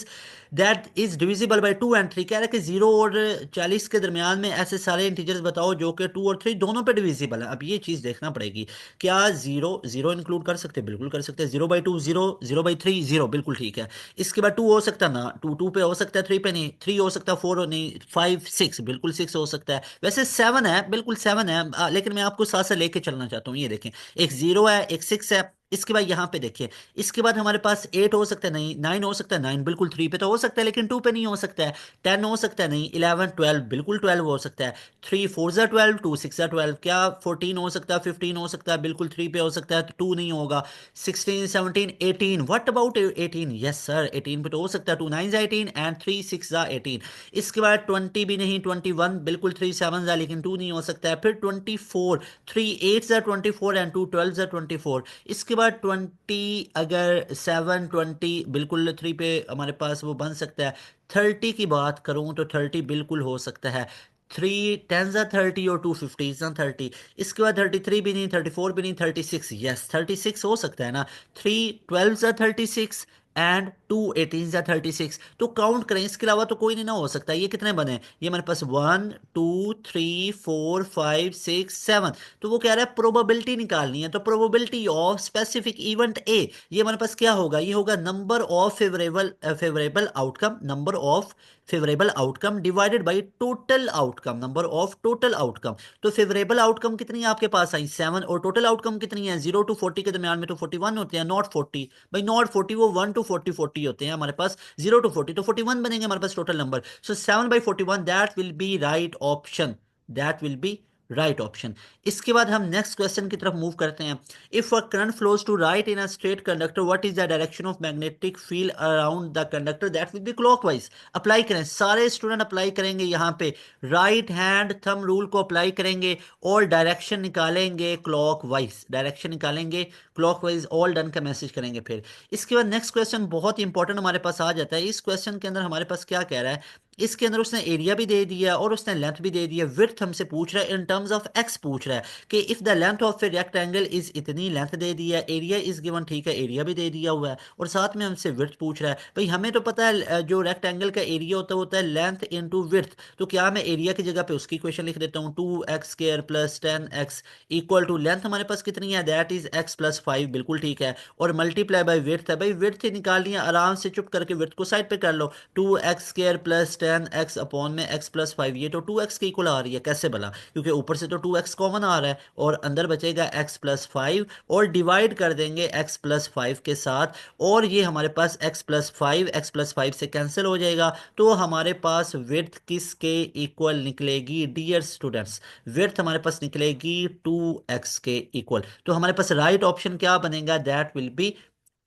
that is divisible by 2 and 3। कह रहा है कि 0 और 40 के दरमियान में ऐसे सारे इंटीजर्स बताओ जो कि 2 और 3 दोनों पे डिविजिबल है। अब ये चीज देखना पड़ेगी, क्या जीरो जीरो इंक्लूड कर सकते हैं, बिल्कुल कर सकते हैं, 0/2 जीरो, 0/3 जीरो, बिल्कुल ठीक है। इसके बाद 2 हो सकता है ना, 2 पे हो सकता है, 3 पे नहीं, 3 हो सकता है, 4 नहीं, 5 6, बिल्कुल 6 हो सकता है, वैसे 7 है, बिल्कुल 7 है, लेकिन मैं आपको साथ साथ लेके चलना चाहता हूँ। ये देखें एक 0 है, एक 6 है। इसके बाद यहाँ पे देखिए, इसके बाद हमारे पास 8 हो सकता है, नहीं 9 हो सकता है, 9 बिल्कुल 3 पे तो हो सकता है लेकिन 2 पे नहीं हो सकता है। 10 हो सकता है, नहीं 11 12 बिल्कुल 12 हो सकता है। 3 4 जा 12, 2 6 जा 12, क्या 14 हो सकता है, 15 हो सकता है, बिल्कुल 3 पे हो सकता है तो 2 नहीं होगा। 16 17 18, व्हाट अबाउट 18, यस सर 18 पे तो हो सकता है, 2 9 जा 18 एंड 3 6 जा 18। इसके बाद 20 भी नहीं, 21 बिल्कुल 3 7 जा लेकिन 2 नहीं हो सकता है। फिर 24, 3 8 जा 24 एंड 2 12 जा 24। इसके बाद 20, अगर 7 20 बिल्कुल 3 पे हमारे पास वो बन सकता है। 30 की बात करूं तो 30 बिल्कुल हो सकता है। 3 10 जा 30 और 2 50 जा 30। इसके बाद 33 भी नहीं, 34 भी नहीं, 36, यस 36 हो सकता है ना। 3 12 जा 36 एंड 2 18 या 36। तो काउंट करें, इसके अलावा तो कोई नहीं ना हो सकता। ये कितने बने, ये हमारे पास 1 2 3 4 5 6 7। तो वो कह रहा है प्रोबेबिलिटी निकालनी है, तो probability of specific event A, ये हमारे पास क्या होगा, ये होगा number of favourable outcome, number of favourable outcome divided by total outcome, number of total outcome. तो फेवरेबल आउटकम कितनी है आपके पास आई 7, और टोटल आउटकम कितनी है 0 to 40 के दरमियान में तो 41 होते हैं, नॉट 40। भाई नॉट 40 वो 1 to 40 होते हैं हमारे पास, 0 to 40 तो 41 बनेंगे हमारे पास total number. So 7/41 that will be right option, that will be right option. इसके बाद हम नेक्स्ट क्वेश्चन की तरफ मूव करते हैं। If a current flows to right in a straight conductor, what is the direction of magnetic field around the conductor, that will be clockwise. Apply करें, सारे student apply करेंगे यहाँ पे, राइट हैंड थंब रूल को apply करेंगे और direction निकालेंगे clockwise, direction निकालेंगे क्लॉकवाइज, ऑल डन का मैसेज करेंगे फिर। इसके बाद नेक्स्ट क्वेश्चन बहुत इंपॉर्टेंट हमारे पास आ जाता है। इस क्वेश्चन के अंदर हमारे पास क्या कह रहा है, इसके अंदर उसने एरिया भी दे दिया और उसने लेंथ भी दे दिया, विड्थ हमसे पूछ रहा है, इन टर्म्स ऑफ एक्स पूछ रहा है कि if the length of a rectangle is इतनी, लेंथ दे दिया, एरिया इज गिवन, ठीक है एरिया भी दे दिया हुआ है, और साथ में हमसे विड्थ पूछ रहा है। भाई हमें तो पता है जो रेक्टेंगल का एरिया होता है लेंथ इनटू विड्थ, तो क्या मैं एरिया की जगह पे उसकी इक्वेशन लिख देता हूँ, 2x² + 10x equal to length हमारे पास कितनी है, दैट इज x + 5, बिल्कुल ठीक है, और मल्टीप्लाई बाय विड्थ है। भाई विड्थ निकालनी है, आराम से चुप करके विड्थ को साइड पे कर लो, 2x² + 10x अपॉन में x + 5, ये तो 2x के इक्वल आ रही है, कैसे भला, क्योंकि ऊपर से तो 2x कॉमन आ रहा है और अंदर बचेगा x + 5, और डिवाइड कर देंगे x + 5 के साथ, और ये हमारे पास x + 5 x + 5 से कैंसिल हो जाएगा, तो हमारे पास विड्थ किसके इक्वल निकलेगी डियर स्टूडेंट्स, विड्थ हमारे पास निकलेगी 2x के इक्वल। तो हमारे पास राइट ऑप्शन क्या बनेगा, that will be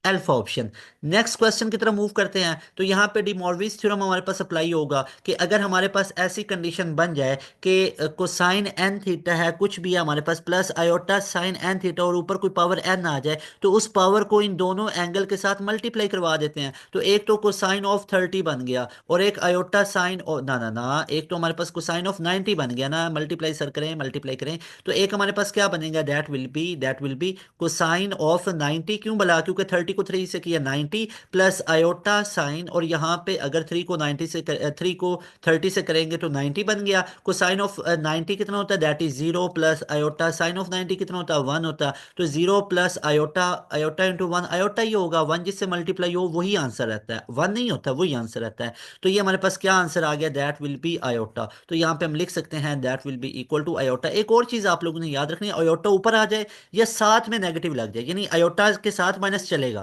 alpha option. Next question की तरफ मूव करते हैं। तो यहाँ पे डी मॉर्विस थ्योरम हमारे पास अप्लाई होगा कि अगर हमारे पास ऐसी कंडीशन बन जाए कि कोसाइन एन थीटा है, कुछ भी है हमारे पास, plus iota sine n theta, और ऊपर कोई पावर एन आ जाए, तो उस पावर को इन दोनों एंगल के साथ मल्टीप्लाई करवा देते हैं। तो एक तो कोसाइन ऑफ 30 बन गया, और एक आयोटा साइन, ना ना ना, एक तो हमारे पास कोसाइन ऑफ 90 बन गया ना, मल्टीप्लाई सर करें, मल्टीप्लाई करें, तो एक हमारे पास क्या बनेगा, that will B cosine of 90, क्यों बोला, क्योंकि 30 को 3 से किया 90, प्लस आयोटा साइन, और यहाँ पे अगर 3 को 90 से 3 को 30 से करेंगे तो 90 बन गया। कोसाइन ऑफ 90 कितना होता है, that is 0, plus iota sine of 90 कितना होता है, 1 होता है, तो 0 plus iota, iota into 1, iota ही होगा, 1 जिससे मल्टीप्लाई हो वही आंसर रहता है, 1 नहीं होता, वही आंसर रहता है। तो ये हमारे पास क्या आंसर आ गया, दैट विल बी आयोटा। तो यहाँ पे हम लिख सकते हैं that will be equal to iota. एक और चीज आप लोगों ने याद रखनी है, आयोटा ऊपर आ जाए या साथ में नेगेटिव लग जाए, यानी अयोटा के साथ माइनस चलेगा,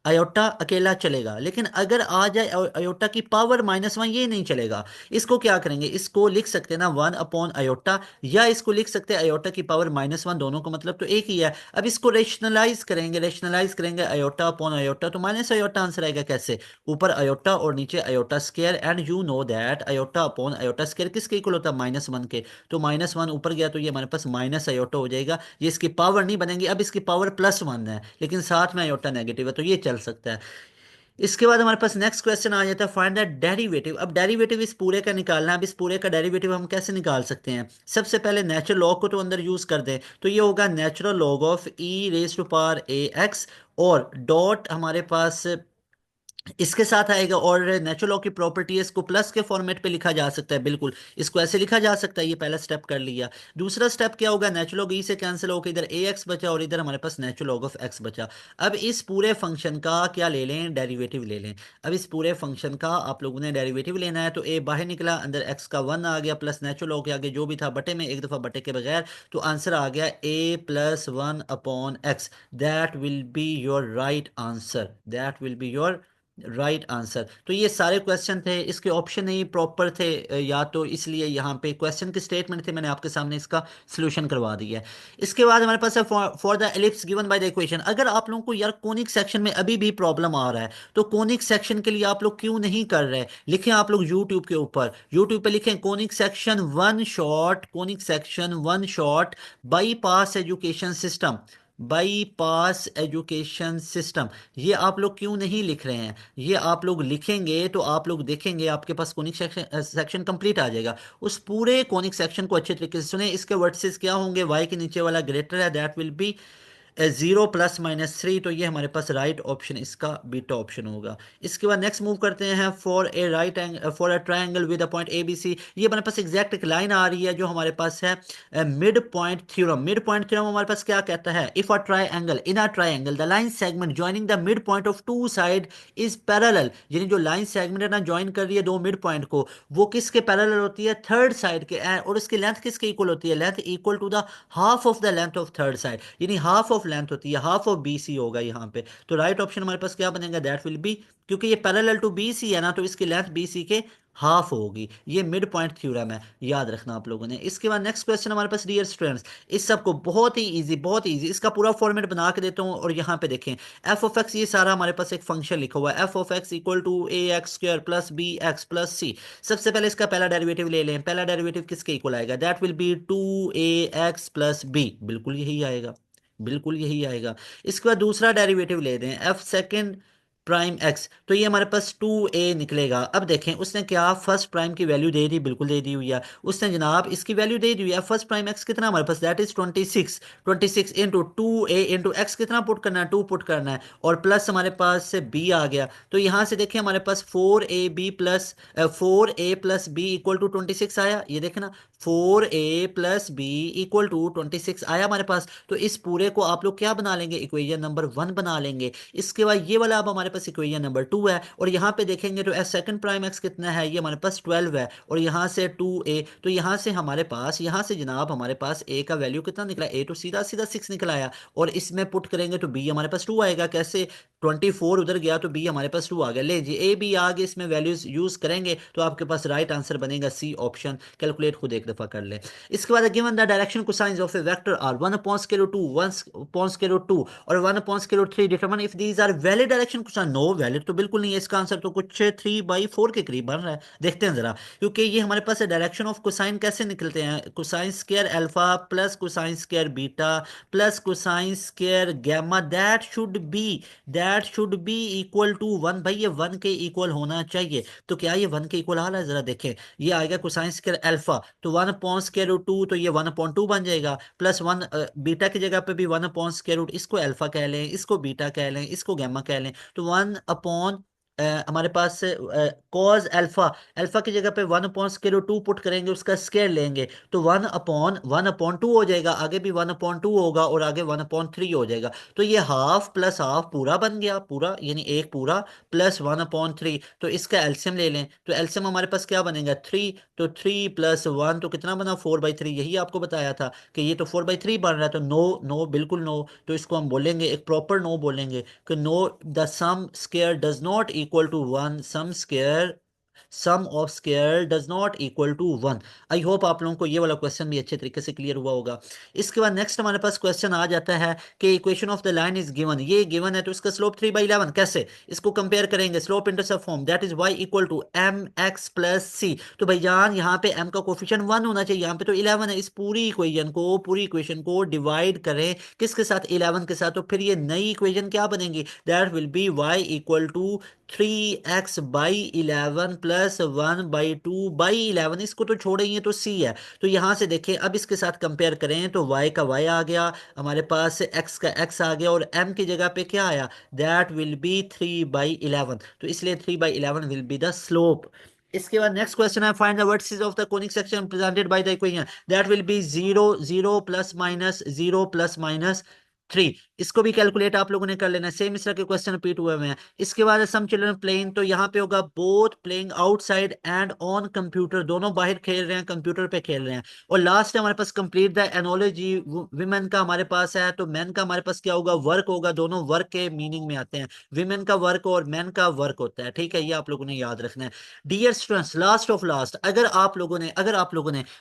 अयोटा अकेला चलेगा, लेकिन अगर आ जाए अयोटा की पावर -1, ये नहीं चलेगा। इसको क्या करेंगे, इसको लिख सकते हैं ना 1 अपॉन अयोटा, या इसको लिख सकते हैं अयोटा की पावर -1, दोनों को मतलब तो एक ही है। अब इसको रेशनलाइज करेंगे अयोटा अपॉन अयोटा, तो माइनस अयोटा आंसर आएगा, कैसे, ऊपर अयोटा और नीचे iota square, and you know that iota upon iota square किसके इक्वल होता है, -1 के, तो -1 ऊपर गया तो ये हमारे पास माइनस अयोटा हो जाएगा, ये इसकी पावर नहीं बनेगी। अब इसकी पावर +1 है लेकिन साथ में अयोटा नेगेटिव है, तो ये चल सकता है। इसके बाद हमारे पास नेक्स्ट क्वेश्चन आ जाता है, फाइंड द डेरिवेटिव। अब डेरिवेटिव इस पूरे का निकालना है। अब इस पूरे का डेरिवेटिव हम कैसे निकाल सकते हैं, सबसे पहले नेचुरल लॉग को तो अंदर यूज कर दें, तो ये होगा नेचुरल लॉग ऑफ e⁻⁴ और डॉट हमारे पास इसके साथ आएगा, और नेचुरल लॉ की प्रॉपर्टी है, इसको प्लस के फॉर्मेट पे लिखा जा सकता है, बिल्कुल इसको ऐसे लिखा जा सकता है, ये पहला स्टेप कर लिया। दूसरा स्टेप क्या होगा, नेचुरल लॉग ई से कैंसिल होकर इधर ए एक्स बचा और इधर हमारे पास नेचुरल लॉग ऑफ एक्स बचा। अब इस पूरे फंक्शन का क्या ले लें, डेरिवेटिव ले लें। अब इस पूरे फंक्शन का आप लोगों ने डेरिवेटिव लेना है, तो ए बाहर निकला, अंदर एक्स का 1 आ गया, प्लस नेचुरल लॉग के आगे जो भी था बटे में, एक दफा बटे के बगैर, तो आंसर आ गया a + 1 upon x, that will be your right answer, that will be your right answer. तो ये सारे क्वेश्चन थे, इसके ऑप्शन नहीं प्रॉपर थे या तो इसलिए यहाँ पे क्वेश्चन के स्टेटमेंट थे, मैंने आपके सामने इसका सोल्यूशन करवा दिया है। इसके बाद हमारे पास है for the ellipse given by the equation. अगर आप लोगों को यार कोनिक सेक्शन में अभी भी प्रॉब्लम आ रहा है, तो कोनिक सेक्शन के लिए आप लोग क्यों नहीं कर रहे, लिखें आप लोग यूट्यूब के ऊपर, यूट्यूब पे लिखें conic section 1 shot, conic section 1 shot bypass education system, bypass education system. ये आप लोग क्यों नहीं लिख रहे हैं, ये आप लोग लिखेंगे तो आप लोग देखेंगे आपके पास कोनिक सेक्शन सेक्शन कंप्लीट आ जाएगा। उस पूरे कोनिक सेक्शन को अच्छे तरीके से सुने, इसके वर्टिसेस क्या होंगे, वाई के नीचे वाला ग्रेटर है, that will be zero plus minus three, तो ये हमारे पास राइट ऑप्शन इसका बीटा ऑप्शन होगा। इसके बाद नेक्स्ट मूव करते हैं for a right angle for a triangle with a point A B C. ये हमारे पास एग्जैक्ट एक लाइन आ रही है जो हमारे पास है mid point theorem. Mid point theorem हमारे पास क्या कहता है, if a triangle in a triangle the line segment joining the mid point of two side is parallel, यानी जो लाइन सेगमेंट है ना ज्वाइन कर रही है दो मिड पॉइंट को, वो किसके पैरेलल होती है, थर्ड साइड के, और उसकी लेंथ किसके इक्वल होती है, length equal to the half of the length of third side, यानी हाफ ऑफ लेंथ होती है, हाफ ऑफ बी सी होगा यहाँ पे। तो राइट ऑप्शन हमारे पास क्या बनेगा, दैट विल बी, क्योंकि ये पैरेलल टू बी सी है ना, तो इसकी लेंथ बी सी के हाफ होगी। ये मिड पॉइंट थ्योरम है, याद रखना आप लोगों ने। इसके बाद नेक्स्ट क्वेश्चन हमारे पास डियर स्टूडेंट्स, इस सब को बहुत ही इजी, बहुत ही इजी, इसका पूरा फॉर्मेट बना के देता हूँ। और यहाँ पे देखें एफ ऑफ एक्स, ये सारा हमारे पास एक फंक्शन लिखा हुआ है, f of x equal to A x square plus b x plus c. सबसे पहले इसका पहला डेरिवेटिव ले लें, पहला डेरिवेटिव किसके इक्वल आएगा, that will be two A X plus B, बिल्कुल यही आएगा, बिल्कुल यही आएगा। इसके बाद दूसरा डेरिवेटिव ले दें, एफ सेकेंड प्राइम एक्स, तो ये हमारे पास टू ए निकलेगा। अब देखें उसने क्या फर्स्ट प्राइम की वैल्यू दे दी, बिल्कुल दे दी हुई है उसने जनाब, इसकी वैल्यू दे दी हुई है। फर्स्ट प्राइम एक्स कितना हमारे पास, that is 26, 26 into two a into x, कितना पुट करना है, टू पुट करना है, और प्लस हमारे पास से बी आ गया। तो यहाँ से देखें हमारे पास four a b plus four a plus b equal to 26 आया, ये देखें ना, four a plus b equal to 26 आया हमारे पास। तो इस पूरे को आप लोग क्या बना लेंगे, इक्वेशन नंबर वन बना लेंगे। इसके बाद ये वाला अब हमारे पास इक्वेशन नंबर टू है, और यहाँ पे देखेंगे तो एस सेकंड प्राइम एक्स कितना है, ये हमारे पास 12 है, और यहाँ से टू ए, तो यहाँ से हमारे पास, यहाँ से जनाब हमारे पास ए का वैल्यू कितना निकला, ए तो सीधा सीधा 6 निकल आया, और इसमें पुट करेंगे तो बी हमारे पास 2 आएगा। कैसे, 24 उधर गया तो बी हमारे पास 2 आ गया, ले जी ए बी आ गए, इसमें वैल्यूज यूज करेंगे तो आपके पास राइट आंसर बनेगा सी ऑप्शन। कैलकुलेट खुद एक दफा कर ले। इसके बाद given the direction cosines of a vector are 1 upon square root 2, 1 upon square root 2 और 1 upon square root 3, determine if these are valid direction cosine. No valid तो बिल्कुल नहीं है, इसका आंसर तो कुछ 3/4 के करीब बन रहा है। देखते हैं जरा, क्योंकि ये हमारे पास डायरेक्शन ऑफ कोसाइन कैसे निकलते हैं, cosine square alpha plus cosine square beta plus cosine square gamma, that should be equal to 1। भाई ये 1 के इक्वल होना चाहिए, तो क्या ये 1 के इक्वल आ रहा है, जरा देखें। ये आएगा कोसाइन स्क्वायर अल्फा, तो 1 अपॉन स्क्वायर रूट 2, तो ये 1 अपॉन 2 बन जाएगा, प्लस 1 बीटा की जगह पे भी 1 अपॉन स्क्वायर रूट, इसको अल्फा कह लें, इसको बीटा कह लें, इसको गामा कह लें, तो 1 अपॉन हमारे पास कॉज अल्फा, अल्फा की जगह पे 1 अपॉन स्क्वायर रूट 2 पुट करेंगे, उसका स्क्वायर लेंगे तो 1 अपॉन 2 हो जाएगा, आगे भी 1/2 होगा और आगे 1/3 हो जाएगा। तो ये हाफ प्लस हाफ पूरा बन गया, पूरा यानी एक पूरा प्लस 1/3। तो इसका एलसीएम ले लें, तो एलसीएम हमारे पास क्या बनेगा, 3, तो 3 प्लस 1 तो कितना बना, 4/3। यही आपको बताया था कि ये तो 4/3 बन रहा है, तो नो, नो बिल्कुल नो। तो इसको हम बोलेंगे एक प्रॉपर नो बोलेंगे कि no, the sum square does not equal to 1, sum of square does not equal to 1। I hope आप लोगों को ये वाला क्वेश्चन भी अच्छे तरीके से क्लियर हुआ होगा। इसके बाद नेक्स्ट हमारे पास क्वेश्चन आ जाता है कि equation of the line is given, ये गिवन है तो इसका स्लोप 3/11 कैसे, इसको कंपेयर करेंगे slope intercept form, that is y equal to m x plus c. तो भाईजान यहाँ पे m का कोफिशिएंट 1 होना चाहिए, यहाँ पे तो 11 है। इस पूरी इक्वेशन को डिवाइड करें किसके साथ, 11 के साथ, तो फिर ये नई इक्वेशन क्या बनेगी, that will be y equal to 3x/11 plus 1/2/11। इसको तो छोड़े, ये तो c है। तो यहां से देखें, अब इसके साथ कंपेयर करें तो y का y आ गया हमारे पास, x का x आ गया, और m की जगह पे क्या आया, दैट विल बी 3/11। तो इसलिए 3/11 विल बी द स्लोप। इसके बाद नेक्स्ट क्वेश्चन है, find the vertices of the conic section presented by the equation, that will B 0 0 plus minus 0 plus minus 3। इसको भी कैलकुलेट आप लोगों ने कर लेना है, सेम इस तरह के क्वेश्चन रिपीट हुए हैं। इसके बाद सम चिल्ड्रन प्लेइंग, तो यहाँ पे होगा both playing outside and on computer, दोनों बाहर खेल रहे हैं, कंप्यूटर पे खेल रहे हैं। और लास्ट है हमारे पास कंप्लीट द एनोलॉजी, विमेन का हमारे पास है, तो मैन का हमारे पास क्या होगा, वर्क होगा, दोनों वर्क के मीनिंग में आते हैं, विमेन का वर्क और मैन का वर्क होता है, ठीक है, ये आप लोगों ने याद रखना है। Dear students, last of last, अगर आप लोगों ने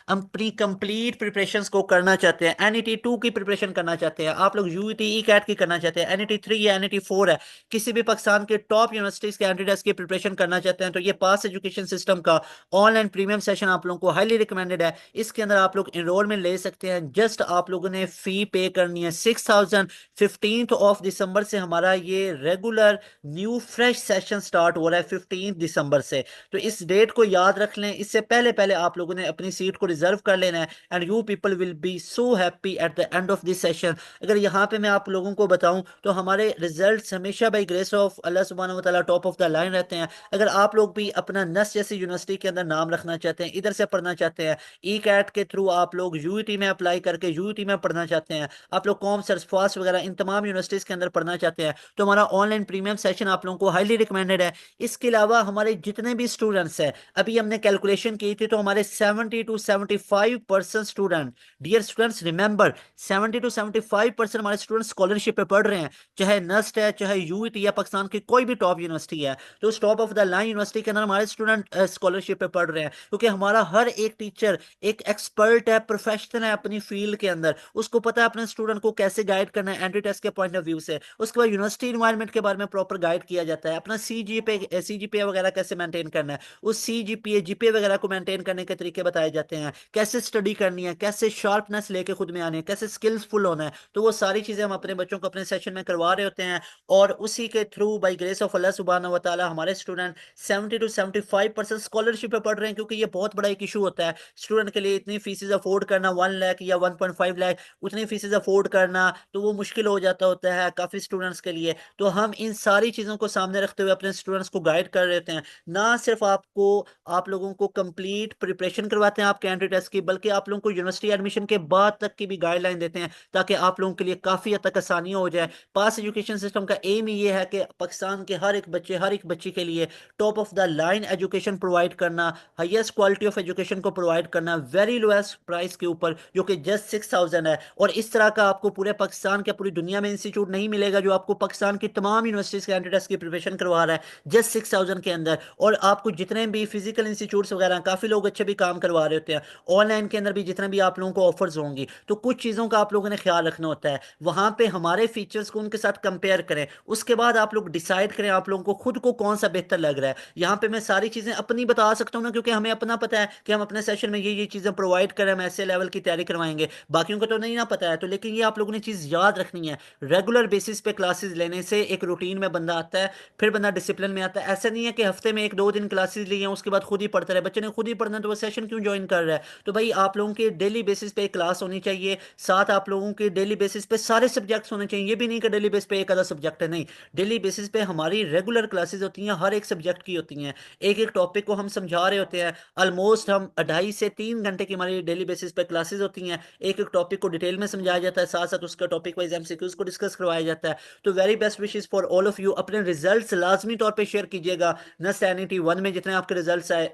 अपनी कंप्लीट प्रिपरेशंस को करना चाहते हैं, एनईटी 2 की प्रिपरेशन करना चाहते हैं, आप लोग यूईटी ई कैट की करना चाहते हैं, एनईटी 3 या एनईटी 4 है, किसी भी पाकिस्तान के टॉप यूनिवर्सिटीज के एंट्री की प्रिपरेशन करना चाहते हैं, तो ये पास एजुकेशन सिस्टम का ऑनलाइन प्रीमियम सेशन आप लोगों को हाईली रिकमेंडेड है। इसके अंदर आप लोग एनरोलमेंट ले सकते हैं, जस्ट आप लोगों ने फी पे करनी है 6000। 15 दिसंबर से हमारा ये regular new fresh session start हो रहा है, 15 दिसंबर से। तो इस डेट को याद रख लें, इससे पहले पहले आप लोगों ने अपनी सीट को रिजर्व कर लेना है, and you people will be so happy at the end of this session. अगर यहाँ पे मैं आप लोगों को बताऊं तो हमारे रिजल्ट्स हमेशा बाई ग्रेस ऑफ अल्लाह सुब्हानहू व तआला टॉप ऑफ द लाइन रहते हैं। अगर आप लोग भी अपना नस जैसी यूनिवर्सिटी के अंदर नाम रखना चाहते हैं, इधर से पढ़ना चाहते हैं, ई कैट के थ्रू आप लोग यूईटी में अप्लाई करके यूईटी में पढ़ना चाहते हैं, आप लोग कॉम सर्च फास्ट वगैरह इन तमाम यूनिवर्सिटीज़ के अंदर पढ़ना चाहते हैं, तो हमारा ऑनलाइन प्रीमियम सेशन आप लोगों को हाईली रिकमेंडेड है। इसके अलावा हमारे जितने भी स्टूडेंट्स हैं, अभी हमने कैलकुलेशन की थी तो हमारे 70 to 75% student, dear students remember, 70 to 75% हमारे स्टूडेंट स्कॉलरशिप पे पढ़ रहे हैं, चाहे नस्ट है, चाहे यूईटी या पाकिस्तान की कोई भी टॉप यूनिवर्सिटी है। तो उस top of the line university के अंदर हमारे स्टूडेंट स्कॉलरशिप पे पढ़ रहे हैं, क्योंकि हमारा हर एक टीचर एक एक्सपर्ट है, प्रोफेशनल है अपनी फील्ड के अंदर, उसको पता है अपने स्टूडेंट को कैसे गाइड करना है एंट्री टेस्ट के पॉइंट ऑफ व्यू से। उसके बाद यूनिवर्सिटी इन्वायरमेंट के बारे में प्रॉपर गाइड किया जाता है, अपना सीजीपीए वगैरह कैसे मेंटेन करना है, उस सीजीपीए जीपीए वगैरह को मेंटेन करने के तरीके बताए जाते हैं, कैसे स्टडी करनी है, कैसे शार्पनेस लेके खुद में आनी है, कैसे स्किल्सफुल होना है। तो वो सारी चीजें हम अपने बच्चों को अपने सेशन में करवा रहे होते हैं, और उसी के through by grace of Allah सुब्हानहू व तआला हमारे स्टूडेंट 70 to 75% स्कॉलरशिप पे पढ़ रहे हैं, क्योंकि ये बहुत बड़ा एक इशू होता है स्टूडेंट के लिए। इतनी फीसेज अफोर्ड करना 1 लाख या 1.5 लाख, उतनी फीसेज अफोर्ड करना तो वो मुश्किल हो जाता होता है काफ़ी स्टूडेंट्स के लिए। तो हम इन सारी चीज़ों को सामने रखते हुए अपने स्टूडेंट्स को गाइड कर रहे होते हैं, ना सिर्फ आपको आप लोगों को कंप्लीट प्रिपरेशन करवाते हैं आपके एंट्री टेस्ट की, बल्कि आप लोगों को यूनिवर्सिटी एडमिशन के बाद तक की भी गाइडलाइन देते हैं, ताकि आप लोगों के लिए काफ़ी हद तक आसानी हो जाए। पास एजुकेशन सिस्टम का एम ही ये है कि पाकिस्तान के हर एक बच्चे, हर एक बच्ची के लिए top of the line education provide करना, हाईएस्ट क्वालिटी ऑफ एजुकेशन को प्रोवाइड करना, वेरी लोएस्ट प्राइस के ऊपर, जो कि जस्ट 6000 है। और इस तरह का आपको पूरे पाकिस्तान के पूरी दुनिया में इंस्टीट्यूट नहीं मिलेगा जो आपको पाकिस्तान की तमाम यूनिवर्सिटीज के एंट्री टेस्ट की प्रिपरेशन करवा रहा है जस्ट 6000 के अंदर। और आपको जितने भी फिजिकल इंस्टीट्यूट्स वगैरह काफ़ी लोग अच्छे भी काम करवा रहे होते हैं, ऑनलाइन के अंदर भी जितने भी आप लोगों को ऑफर्स होंगी, तो कुछ चीज़ों का आप लोगों ने ख्याल रखना होता है। वहां पे हमारे फीचर्स को उनके साथ कंपेयर करें, उसके बाद आप लोग डिसाइड करें आप लोगों को खुद को कौन सा बेहतर लग रहा है। यहाँ पे मैं सारी चीज़ें अपनी बता सकता हूँ ना, क्योंकि हमें अपना पता है कि हम अपने सेशन में ये चीज़ें प्रोवाइड करें, हम ऐसे लेवल की तैयारी करवाएंगे, बाकियों को तो नहीं ना पता है। तो लेकिन ये आप लोगों ने चीज़ याद रखनी है, रेगुलर बेसिस पे क्लासेस लेने से एक रूटीन में बंदा आता है, फिर बंदा डिसिप्लिन में आता है। ऐसा नहीं है कि हफ्ते में 1-2 दिन क्लासेस ली हैं उसके बाद खुद ही पढ़ता रहे, बच्चे ने खुद ही पढ़ना है तो वो सेशन क्यों ज्वाइन कर रहा है। तो भाई आप लोगों की डेली बेसिस पे क्लास होनी चाहिए, साथ आप लोगों के डेली बेसिस पे सारे सब्जेक्ट्स होने चाहिए। ये भी नहीं कि डेली बेसिस पे एक आधा सब्जेक्ट है, नहीं, डेली बेसिस पे हमारी रेगुलर क्लासेस होती हैं, हर एक सब्जेक्ट की होती हैं, एक एक टॉपिक को हम समझा रहे होते हैं। ऑलमोस्ट हम 2.5 से 3 घंटे की हमारी डेली बेसिस पे क्लासेस होती हैं, एक एक टॉपिक को डिटेल में समझाया जाता है, साथ साथ उसका टॉपिक वाइज एमसीक्यूज को डिस्कस करवाया जाता है। तो very best wishes for all of you. अपने रिजल्ट्स लाजमी तौर पे शेयर कीजिएगा, न NET 1 में जितने आपके रिजल्ट्स आए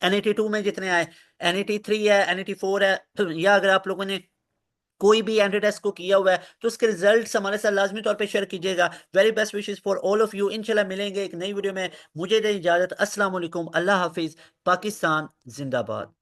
NET 2 में जितने आए, NET 3 है, NET 4 है, या अगर आप लोगों ने कोई भी एंट्री टेस्ट को किया हुआ है तो उसके रिजल्ट्स हमारे साथ लाजमी तौर पे शेयर कीजिएगा। Very best wishes for all of you. इंशाल्लाह मिलेंगे एक नई वीडियो में। मुझे दें इजाजत। अस्सलाम वालेकुम, अल्लाह हाफिज, पाकिस्तान जिंदाबाद।